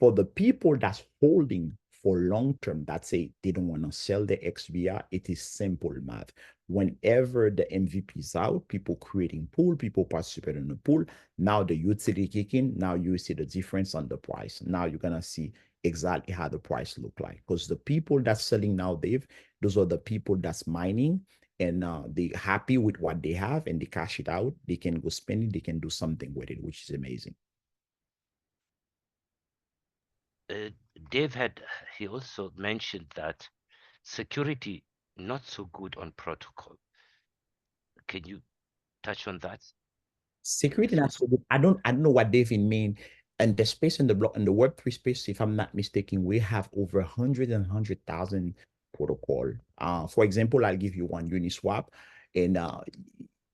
for the people that's holding for long term, that say they don't want to sell the XBR, it is simple math. Whenever the MVP is out, people creating pool, people participate in the pool. Now the utility kick in. Now you see the difference on the price. Now you're gonna see exactly how the price look like. Because the people that's selling now, Dave, those are the people that's mining and they happy with what they have and they cash it out. They can go spend it. They can do something with it, which is amazing. Dave he also mentioned that security not so good on protocol. Can you touch on that? Security That's not also so good. I don't know what David mean. And the space in the block in the Web3 space, if I'm not mistaken, we have over 100,000 protocol. For example, I'll give you one Uniswap, and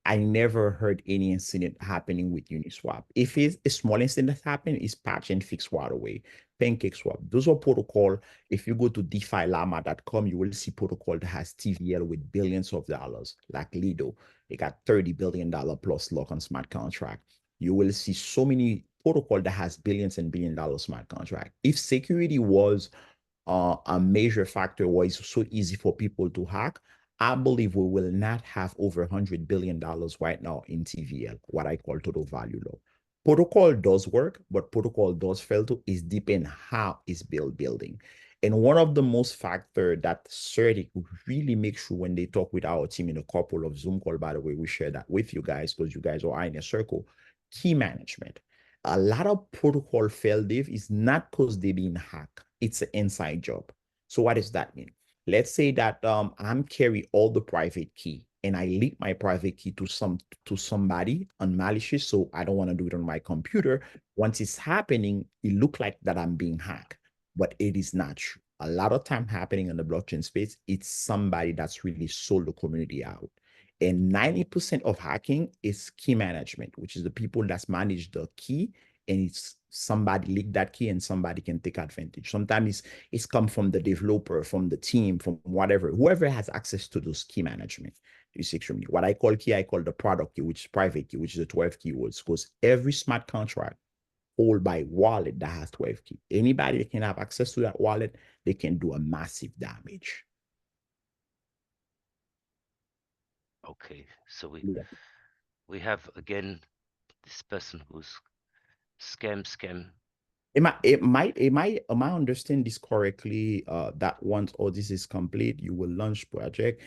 I never heard any incident happening with Uniswap. If it's a small incident that happened, it's patch and fix right away. PancakeSwap, those are protocol. If you go to DeFiLlama.com, you will see protocol that has TVL with billions of dollars, like Lido. They got $30 billion plus lock on smart contract. You will see so many protocol that has billions and $1 billion smart contract. If security was a major factor why it's so easy for people to hack, I believe we will not have over $100 billion right now in TVL, what I call total value low. Protocol does work, but protocol does fail to is depend how it's building. And one of the most factor that CERTIC really make sure when they talk with our team in a couple of Zoom call, by the way, we share that with you guys because you guys are in a circle, key management. A lot of protocol fail, Dave, is not because they're being hacked. It's an inside job. So what does that mean? Let's say that I'm carry all the private key and I leak my private key to somebody on malicious. So I don't want to do it on my computer. Once it's happening, it look like that I'm being hacked, but it is not true. A lot of time happening in the blockchain space, it's somebody that's really sold the community out. And 90% of hacking is key management, which is the people that's manage the key, and it's somebody leak that key and somebody can take advantage. Sometimes it's come from the developer, from the team, from whatever, whoever has access to those key management. Is extremely what I call key, I call the product key, which is private key, which is the 12 keywords, because every smart contract hold by wallet that has 12 key. Anybody that can have access to that wallet, they can do a massive damage. Okay, so Yeah. we have again this person who's scam. Am I understand this correctly? That once all this is complete, you will launch project.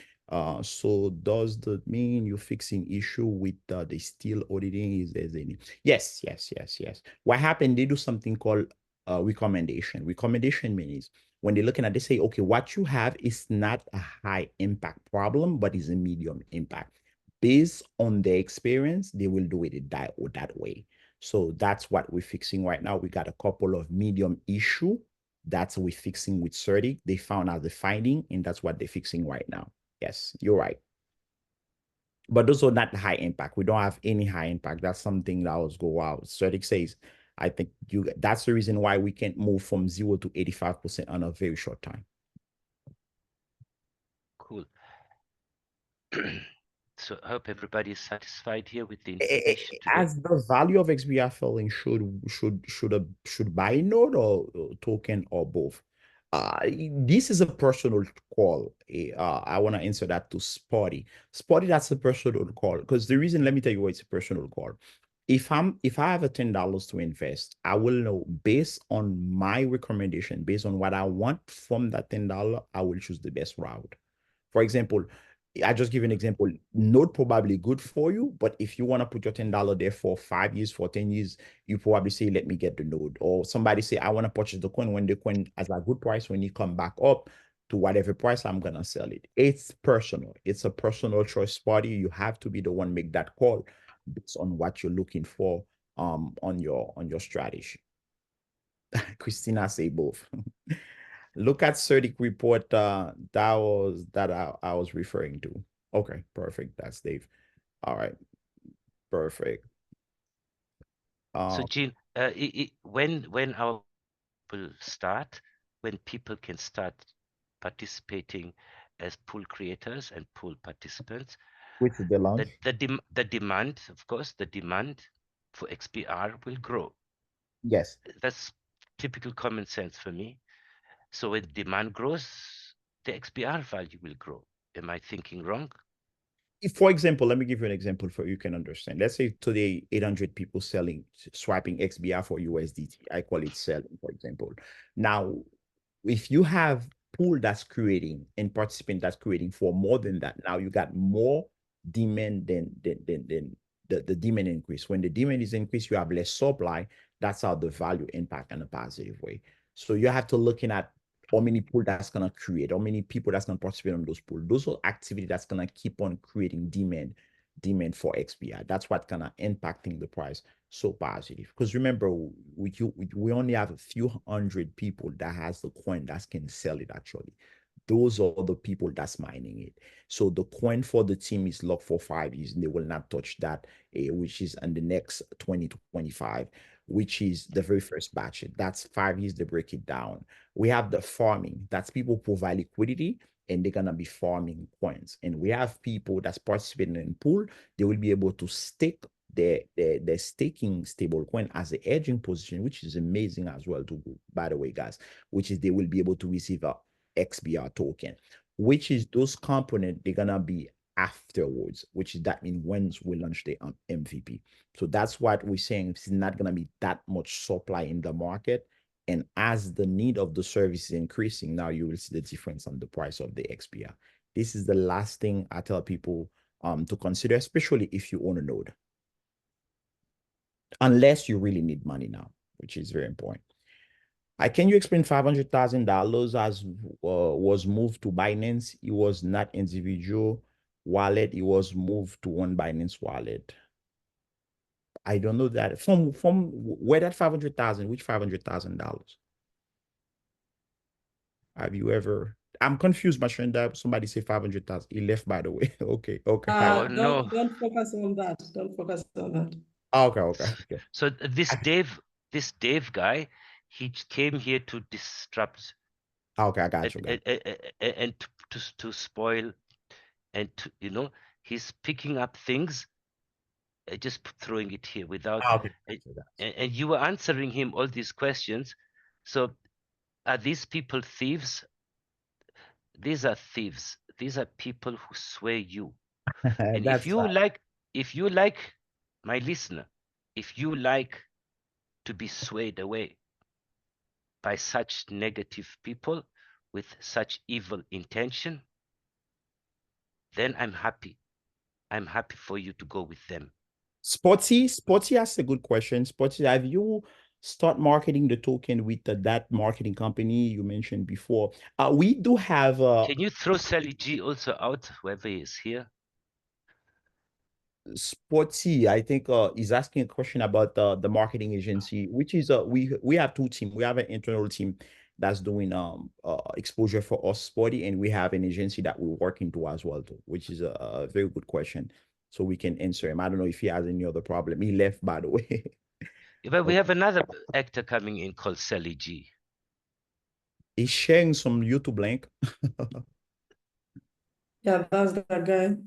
So does that mean you're fixing issue with the still auditing? Is there any? Yes, yes, yes, yes. What happened? They do something called recommendation. Recommendation means when they're looking at, they say, okay, what you have is not a high impact problem, but is a medium impact. Based on their experience, they will do it that way. So that's what we're fixing right now. We got a couple of medium issue that's we're fixing with CERTIC. They found out the finding, and that's what they're fixing right now. Yes, you're right. But those are not high impact. We don't have any high impact. That's something that was go out. CERTIC says, I think that's the reason why we can't move from 0 to 85% on a very short time. Cool. So I hope everybody is satisfied here with the information today. As the value of XBR falling, should buy node or token or both? This is a personal call. I want to answer that to Spotty. Spotty, that's a personal call. Because the reason, let me tell you why it's a personal call. If I have a $10 to invest, I will know based on my recommendation, based on what I want from that $10, I will choose the best route. For example, I just give an example. Node probably good for you, but if you want to put your $10 there for 5 years, for 10 years, you probably say, let me get the node. Or somebody say, I want to purchase the coin when the coin has a good price, when you come back up to whatever price, I'm gonna sell it. It's personal. It's a personal choice party. You have to be the one make that call based on what you're looking for on your strategy. Christina say both. Look at CERTIC report that I was referring to. Okay, perfect. That's Dave. All right, perfect. So Gene, when our people start, when people can start participating as pool creators and pool participants, which is the launch? the demand, of course, the demand for XBR will grow. Yes. That's typical common sense for me. So when demand grows, the XBR value will grow. Am I thinking wrong? For example, let me give you an example for you can understand. Let's say today 800 people swiping XBR for USDT. I call it selling, for example. Now, if you have pool that's creating and participant that's creating for more than that, now you got more demand than the demand increase. When the demand is increased, you have less supply. That's how the value impact in a positive way. So you have to looking at how many pool that's gonna create, how many people that's gonna participate on those pool. Those are activity that's gonna keep on creating demand for XBR. That's what kind of impacting the price so positive. Because remember, we only have a few hundred people that has the coin that can sell it actually. Those are the people that's mining it. So the coin for the team is locked for 5 years and they will not touch that, which is in the next 20 to 25, which is the very first batch. That's 5 years, they break it down. We have the farming. That's people provide liquidity and they're gonna be farming coins. And we have people that's participating in pool. They will be able to stake their staking stable coin as a hedging position, which is amazing as well too, by the way, guys, which is they will be able to receive a XBR token, which is those components they're gonna be afterwards, which is that means once we launch the MVP. So that's what we're saying. It's not gonna be that much supply in the market. And as the need of the service is increasing, now you will see the difference on the price of the XBR. This is the last thing I tell people to consider, especially if you own a node. Unless you really need money now, which is very important. Can you explain $500,000 as was moved to Binance? It was not individual wallet. It was moved to one Binance wallet. I don't know that. From where that 500,000, which $500,000? Have you ever? I'm confused, my friend. Somebody say 500,000. He left, by the way. Okay. Oh, no. Don't focus on that. Don't focus on that. Okay. So this Dave guy, he came here to disrupt. Okay, I got you. And to spoil, and he's picking up things, just throwing it here without. Okay. And you were answering him all these questions. So are these people thieves? These are thieves. These are people who sway you. And That's fine. if you like, my listener, if you like to be swayed away by such negative people with such evil intention, then I'm happy. I'm happy for you to go with them. Sporty asked a good question. Sporty, have you start marketing the token with that marketing company you mentioned before? We do have Can you throw Sally G also out, whoever is here? Sporty, I think is asking a question about the marketing agency, which is we have two teams. We have an internal team that's doing exposure for us, Sporty, and we have an agency that we're working to as well too, which is a very good question. So we can answer him. I don't know if he has any other problem. He left, by the way. But we have another actor coming in called Sally G. He's sharing some YouTube link. Yeah, that's that guy.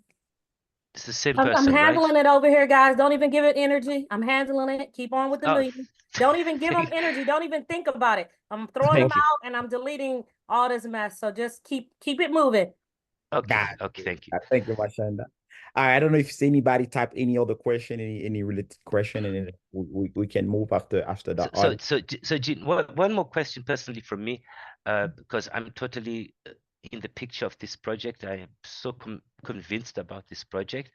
It's the same I'm person, right? handling it over here, guys. Don't even give it energy. I'm handling it. Keep on with the Oh, meeting. Don't even give them thank, energy. Don't even think about it. I'm throwing them thank you. out and I'm deleting all this mess. So just keep it moving. Okay, God, okay, thank you. thank you, Mashanda. I don't know if anybody type any other question, any related question, and then we can move after that. So Jean, one more question personally from me, because I'm totally in the picture of this project. I am so convinced about this project,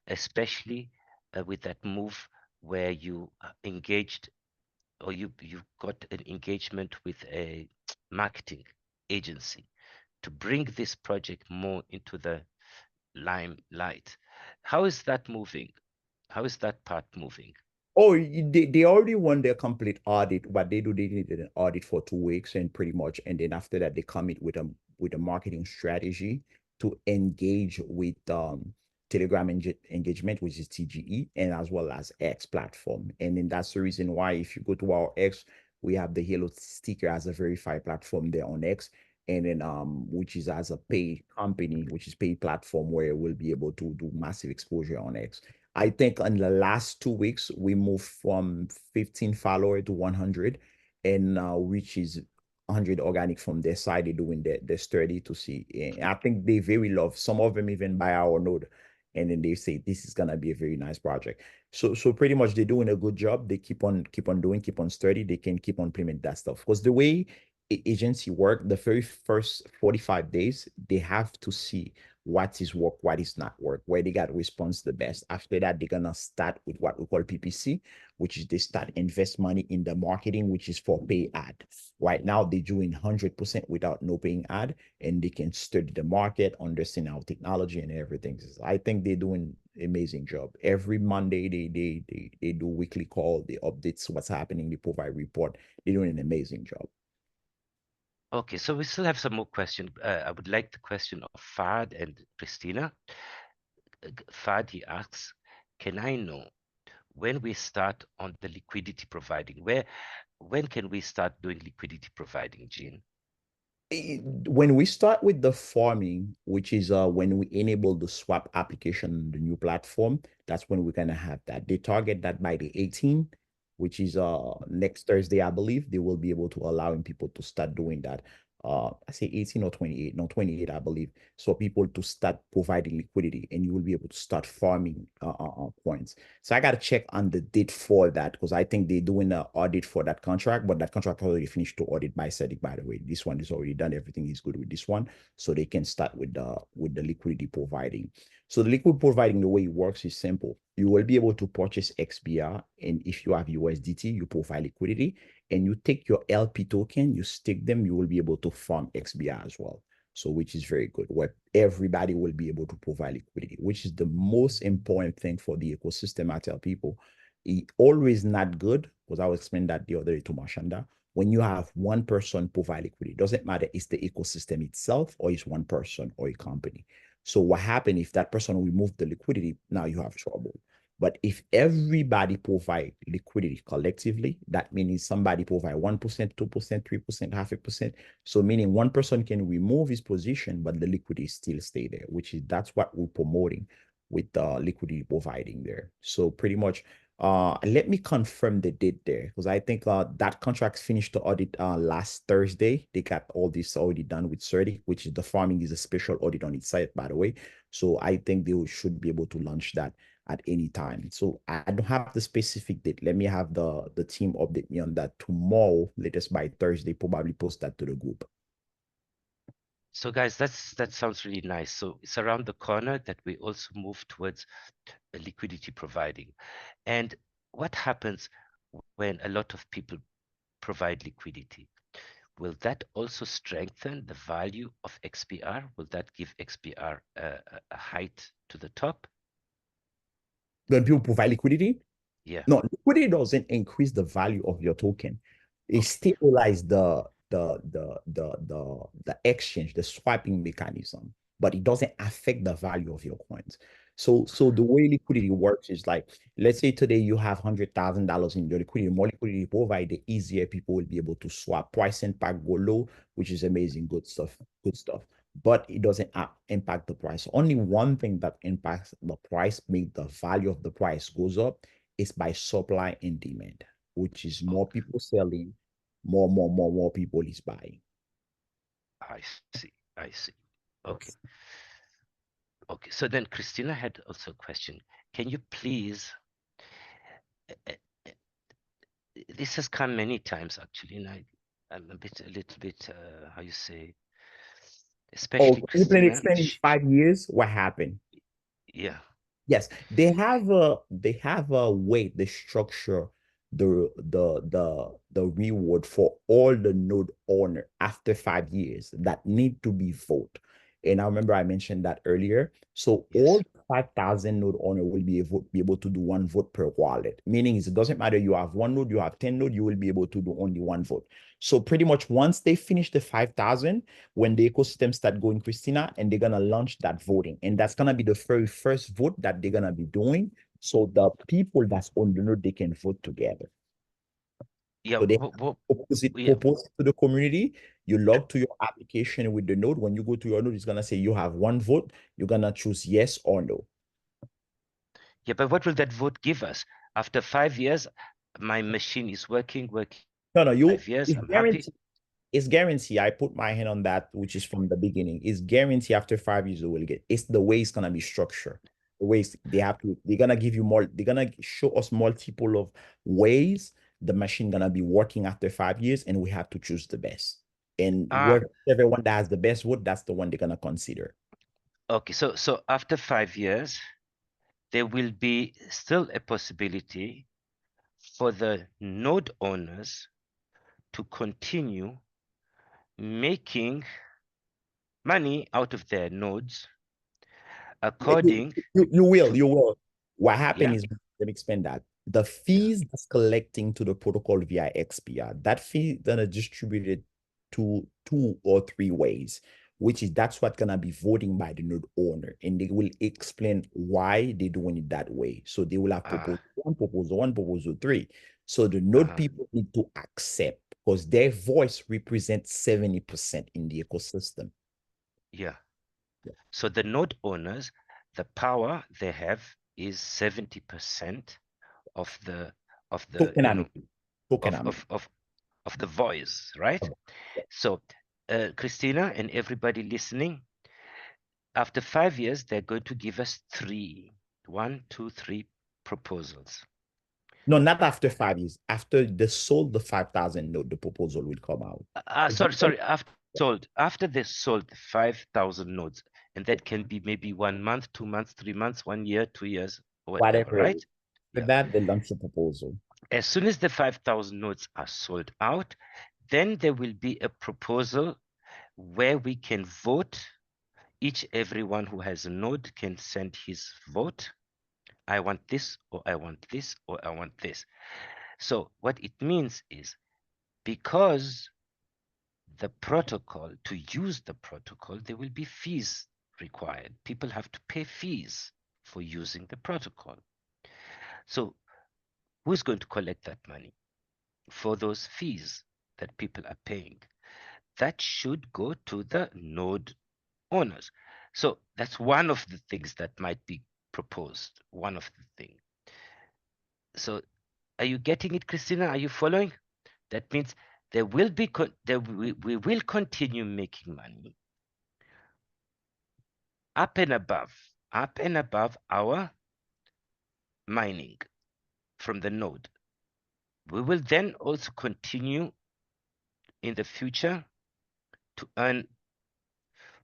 especially with that move where you engaged, or you got an engagement with a marketing agency to bring this project more into the limelight. How is that moving? How is that part moving? Oh, they already won their complete audit. What they do, they did an audit for 2 weeks and pretty much, and then after that, they come in with a marketing strategy to engage with Telegram engagement, which is TGE, and as well as X platform. And then that's the reason why if you go to our X, we have the Halo sticker as a verified platform there on X. And then which is as a paid company, which is paid platform where we'll be able to do massive exposure on X. I think in the last 2 weeks, we moved from 15 followers to 100, and which is 100 organic from their side. They're doing their study to see. And I think they very love, some of them even buy our node. And then they say this is gonna be a very nice project. So pretty much they're doing a good job. They keep on doing, keep on study. They can keep on implement that stuff. Because the way agency work, the very first 45 days, they have to see what is work, what is not work, where they got response the best. After that, they're gonna start with what we call PPC, which is they start invest money in the marketing, which is for pay ad. Right now, they're doing 100% without no paying ad, and they can study the market, understand our technology and everything. I think they're doing amazing job. Every Monday, they do weekly call, they updates what's happening, they provide report. They're doing an amazing job. Okay, so we still have some more questions. I would like the question of Fad and Christina. Fad, he asks, can I know when we start on the liquidity providing? When can we start doing liquidity providing, Jean? When we start with the farming, which is when we enable the swap application on the new platform, that's when we're gonna have that. They target that by the 18th, which is next Thursday, I believe. They will be able to allowing people to start doing that. I say 18 or 28, no, 28, I believe. So people to start providing liquidity, and you will be able to start farming points. So I got to check on the date for that, because I think they're doing an audit for that contract, but that contract already finished to audit by Cedric, by the way. This one is already done. Everything is good with this one. So they can start with the liquidity providing. So the liquid providing, the way it works is simple. You will be able to purchase XBR, and if you have USDT, you provide liquidity, and you take your LP token, you stick them, you will be able to farm XBR as well. So which is very good, where everybody will be able to provide liquidity, which is the most important thing for the ecosystem. I tell people, it always not good, because I will explain that the other day to Mashanda. When you have one person provide liquidity, it doesn't matter it's the ecosystem itself or it's one person or a company. So what happened if that person remove the liquidity? Now you have trouble. But if everybody provide liquidity collectively, that means somebody provide 1%, 2%, 3%, 0.5%. So meaning one person can remove his position, but the liquidity still stay there, which is that's what we're promoting with the liquidity providing there. So pretty much Let me confirm the date there because I think that contract finished the audit last Thursday. They got all this already done with CERTI, which is the farming is a special audit on its site, by the way. So I think they should be able to launch that at any time. So I don't have the specific date. Let me have the team update me on that tomorrow, latest by Thursday, probably post that to the group. So guys, that sounds really nice. So it's around the corner that we also move towards liquidity providing. And what happens when a lot of people provide liquidity? Will that also strengthen the value of XBR? Will that give XBR a height to the top? When people provide liquidity? Yeah. No, liquidity doesn't increase the value of your token. It stabilizes the exchange, the swapping mechanism, but it doesn't affect the value of your coins. So the way liquidity works is like, let's say today you have $100,000 in your liquidity. The more liquidity you provide, the easier people will be able to swap. Price impact go low, which is amazing, good stuff. But it doesn't impact the price. Only one thing that impacts the price, make the value of the price goes up, is by supply and demand, which is more people selling, more people is buying. I see. Okay. Okay, so then Christina had also a question. Can you please, this has come many times actually, and I'm a little bit, how you say, especially You can Christina. explain in 5 years what happened. Yeah. Yes, they have a way they structure the reward for all the node owner after 5 years that need to be vote. And I remember I mentioned that earlier. So Yes. all 5,000 node owner will be able to do one vote per wallet. Meaning it doesn't matter you have one node, you have 10 node, you will be able to do only one vote. So pretty much once they finish the 5,000, when the ecosystem start going, Christina, and they're gonna launch that voting, and that's gonna be the very first vote that they're gonna be doing. So the people that's on the node, they can vote together. Yeah. So they propose it to the community. You log to your application with the node. When you go to your node, it's gonna say you have one vote. You're gonna choose yes or no. Yeah, but what will that vote give us? After 5 years, my machine is working. No, 5 years, I'm happy. It's guaranteed. I put my hand on that, which is from the beginning. It's guaranteed after 5 years you will get. It's the way it's gonna be structured. The ways they're gonna give you more, they're gonna show us multiple of ways the machine gonna be working after 5 years, and we have to choose the best. And whichever one that has the best vote, that's the one they're gonna consider. Okay, so after 5 years, there will be still a possibility for the node owners to continue making money out of their nodes according you will. What happened Yeah. is, let me explain that. The fees that's collecting to the protocol via XBR, that fee gonna distribute it to 2 or 3 ways, which is that's what gonna be voting by the node owner, and they will explain why they're doing it that way. So they will have proposal 3. So the node people need to accept, because their voice represents 70% in the ecosystem. Yeah. So the node owners, the power they have is 70% of the Tokenomics. of the voice, right? So Christina and everybody listening, after 5 years, they're going to give us 3 proposals. No, not after 5 years. After they sold the 5,000 node, the proposal will come out. Sorry. After they sold 5,000 nodes, and that can be maybe 1 month, 2 months, 3 months, 1 year, 2 years, whatever, right? For that, they launch the proposal. As soon as the 5,000 nodes are sold out, then there will be a proposal where we can vote. Everyone who has a node can send his vote. I want this, or I want this, or I want this. So what it means is, because the protocol, to use the protocol, there will be fees required. People have to pay fees for using the protocol. So who's going to collect that money for those fees that people are paying? That should go to the node owners. So that's one of the things that might be proposed, one of the things. So are you getting it, Christina? Are you following? That means there will be we will continue making money up and above our mining from the node. We will then also continue in the future to earn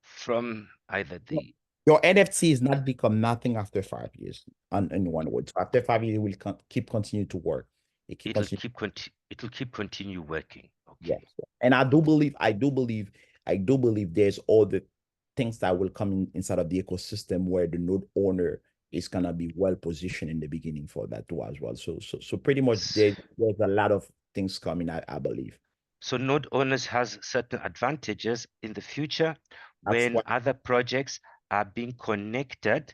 from either the Your NFT is not become nothing after 5 years. In one word, so after 5 years, it will keep continue to work. it'll keep continue working. Okay. Yes, and I do believe there's all the things that will come inside of the ecosystem where the node owner is gonna be well positioned in the beginning for that too as well. So pretty much there's a lot of things coming, I believe. So node owners has certain advantages in the future when other projects are being connected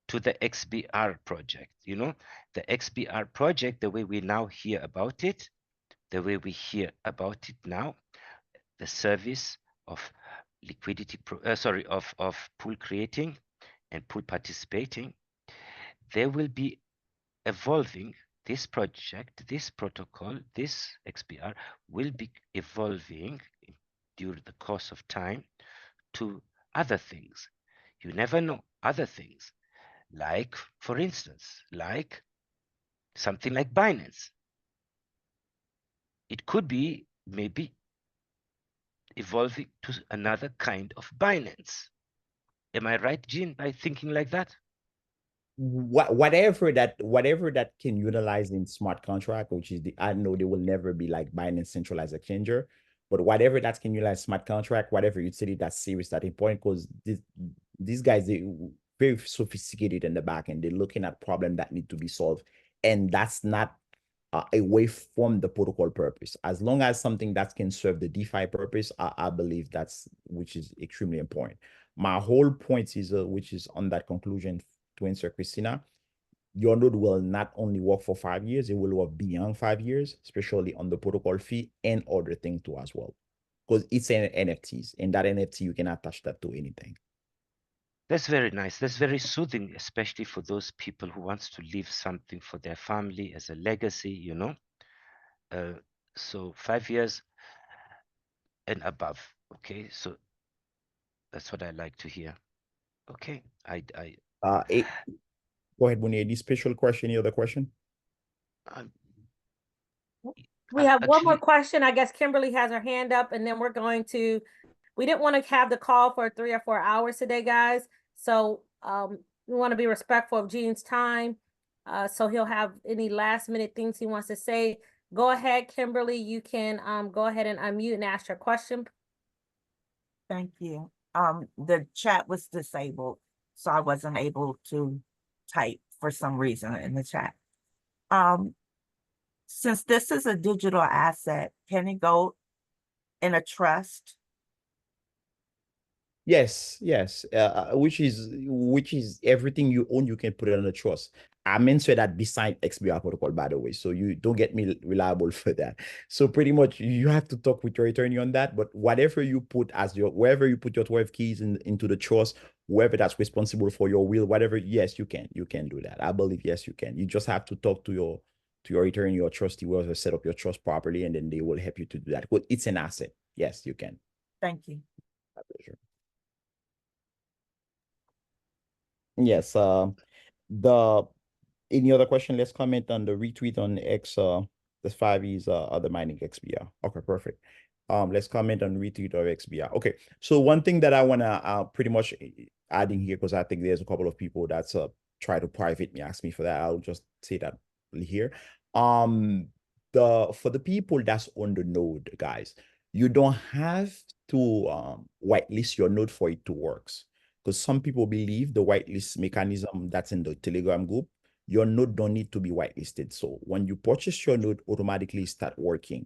to the XBR project. You know, the XBR project, the way we now hear about it, the way we hear about it now, the service of liquidity, of pool creating and pool participating, they will be evolving. This project, this protocol, this XBR will be evolving during the course of time to other things. You never know, other things. Like, for instance, like something like Binance. It could be maybe evolving to another kind of Binance. Am I right, Jean, by thinking like that? Whatever that can utilize in smart contract, which is I know they will never be like Binance centralized exchanger, but whatever that can utilize smart contract, whatever utility that's serious, that important, because these guys, they very sophisticated in the back end. They're looking at problem that need to be solved, and that's not away from the protocol purpose. As long as something that can serve the DeFi purpose, I believe that's which is extremely important. My whole point is which is on that conclusion to answer Christina, your node will not only work for 5 years, it will work beyond 5 years, especially on the protocol fee and other things too as well. Because it's an NFTs, and that NFT, you can attach that to anything. That's very nice. That's very soothing, especially for those people who wants to leave something for their family as a legacy, you know. So 5 years and above. Okay, so that's what I like to hear. Okay, Go ahead, Bunny. Any special question? Any other question? We have one more actually, question. I guess Kimberly has her hand up, and then we're going to, we didn't want to have the call for 3 or 4 hours today, guys. So we want to be respectful of Gene's time. So he'll have any last minute things he wants to say. Go ahead, Kimberly. You can go ahead and unmute and ask your question. Thank you. The chat was disabled, so I wasn't able to type for some reason in the chat. Since this is a digital asset, can it go in a trust? Yes, which is everything you own, you can put it on a trust. I mentioned that beside XBR protocol, by the way, so you don't get me reliable for that. So pretty much you have to talk with your attorney on that. But whatever you put as wherever you put your 12 keys into the trust, whoever that's responsible for your will, whatever, yes, you can do that. I believe yes, you can. You just have to talk to your attorney, your trustee, will also set up your trust properly, and then they will help you to do that. But it's an asset. Yes, you can. Thank you. My pleasure. Yes. Any other question? Let's comment on the retweet on X. The 5 is other mining XBR. Okay, perfect. Let's comment on retweet of XBR. Okay, so one thing that I wanna pretty much add in here, because I think there's a couple of people that's try to private me, ask me for that. I'll just say that here. For the people that's on the node, guys, you don't have to whitelist your node for it to work. Because some people believe the whitelist mechanism that's in the Telegram group, your node don't need to be whitelisted. So when you purchase your node, automatically start working.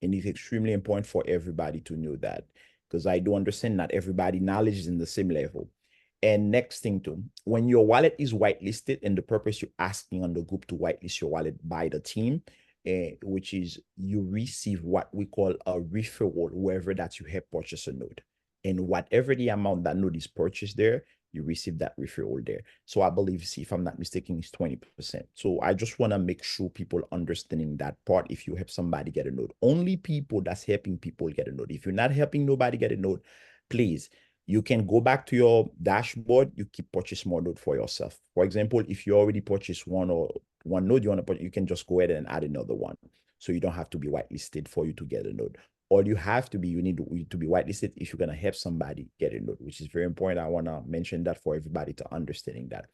And it's extremely important for everybody to know that, because I do understand not everybody knowledge is in the same level. And next thing too, when your wallet is whitelisted, and the purpose you're asking on the group to whitelist your wallet by the team, which is you receive what we call a referral wherever that you have purchased a node. And whatever the amount that node is purchased there, you receive that referral there. So I believe, see, if I'm not mistaken, it's 20%. So I just want to make sure people understanding that part. If you help somebody get a node, only people that's helping people get a node. If you're not helping nobody get a node, please, you can go back to your dashboard. You keep purchase more node for yourself. For example, if you already purchased one node you want to put, you can just go ahead and add another one. So you don't have to be whitelisted for you to get a node. All you have to be, you need to be whitelisted if you're going to help somebody get a node, which is very important. I want to mention that for everybody to understanding that.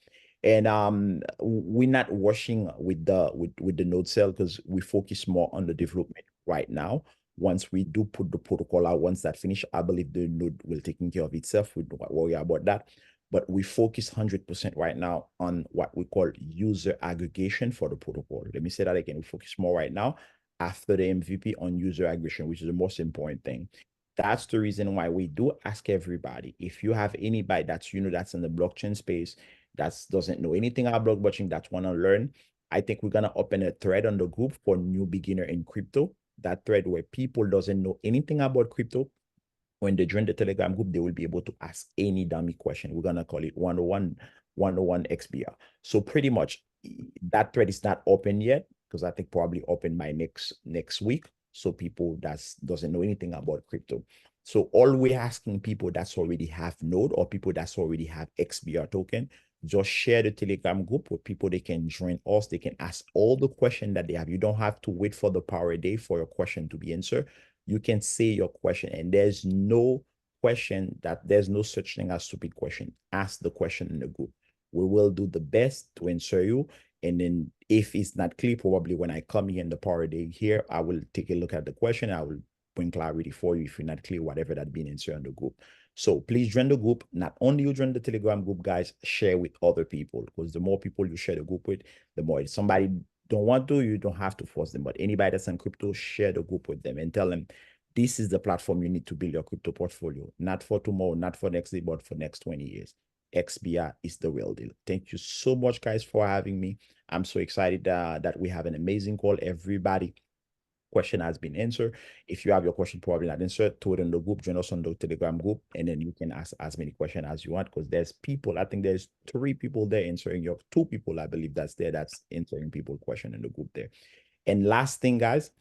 And we're not rushing with the node sale because we focus more on the development right now. Once we do put the protocol out, once that finish, I believe the node will take care of itself. We don't worry about that. But we focus 100% right now on what we call user aggregation for the protocol. Let me say that again. We focus more right now after the MVP on user aggregation, which is the most important thing. That's the reason why we do ask everybody, if you have anybody that's, that's in the blockchain space, that doesn't know anything about blockchain, that want to learn, I think we're going to open a thread on the group for new beginner in crypto. That thread where people doesn't know anything about crypto, when they join the Telegram group, they will be able to ask any dummy question. We're going to call it 101 XBR. So pretty much that thread is not open yet, because I think probably open by next week. So people that doesn't know anything about crypto. So all we're asking people that's already have node or people that's already have XBR token, just share the Telegram group with people. They can join us. They can ask all the questions that they have. You don't have to wait for the power day for your question to be answered. You can say your question, and there's no such thing as stupid question. Ask the question in the group. We will do the best to answer you. And then if it's not clear, probably when I come here in the power day here, I will take a look at the question. I will bring clarity for you if you're not clear, whatever that being answered in the group. So please join the group. Not only you join the Telegram group, guys, share with other people, because the more people you share the group with, the more. If somebody don't want to, you don't have to force them. But anybody that's in crypto, share the group with them and tell them this is the platform you need to build your crypto portfolio. Not for tomorrow, not for next day, but for next 20 years. XBR is the real deal. Thank you so much, guys, for having me. I'm so excited that we have an amazing call. Everybody question has been answered. If you have your question probably not answered, throw it in the group, join us on the Telegram group, and then you can ask as many questions as you want, because there's people, I think there's 3 people there answering your 2 people, I believe that's answering people question in the group there. And last thing, guys,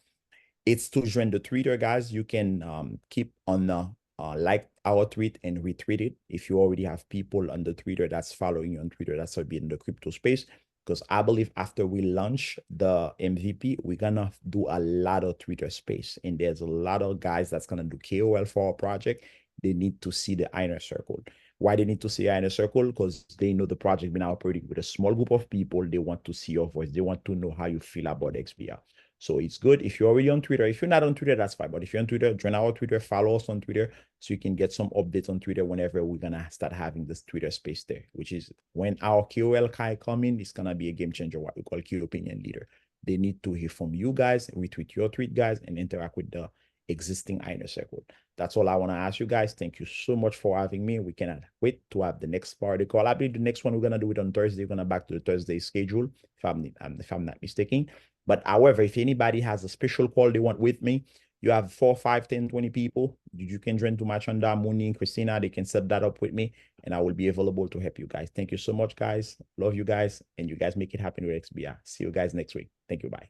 it's to join the Twitter, guys. You can keep on like our tweet and retweet it. If you already have people on the Twitter that's following you on Twitter, that's be in the crypto space. Because I believe after we launch the MVP, we're gonna do a lot of Twitter space. And there's a lot of guys that's gonna do KOL for our project. They need to see the inner circle. Why they need to see inner circle? Because they know the project been operating with a small group of people. They want to see your voice. They want to know how you feel about XBR. So it's good if you're already on Twitter. If you're not on Twitter, that's fine. But if you're on Twitter, join our Twitter, follow us on Twitter, so you can get some updates on Twitter whenever we're going to start having this Twitter space there, which is when our KOL guy come in, it's going to be a game changer, what we call key opinion leader. They need to hear from you guys, retweet your tweet, guys, and interact with the existing inner circle. That's all I want to ask you guys. Thank you so much for having me. We cannot wait to have the next party call. I believe the next one we're going to do it on Thursday. We're going to back to the Thursday schedule, if I'm not mistaken. But however, if anybody has a special call they want with me, you have 4, 5, 10, 20 people, you can join to Machanda, Mooney, and Christina. They can set that up with me, and I will be available to help you guys. Thank you so much, guys. Love you guys, and you guys make it happen with XBR. See you guys next week. Thank you. Bye.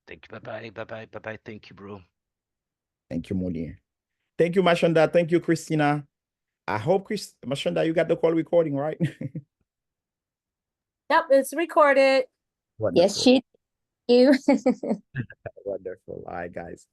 Thank you. Bye-bye. Bye-bye. Bye-bye. Thank you, bro. Thank you, Mooney. Thank you, Machanda. Thank you, Christina. I hope, Machanda, you got the call recording, right? Yep, it's recorded. Wonderful. Yes, she you. Wonderful. All right, guys.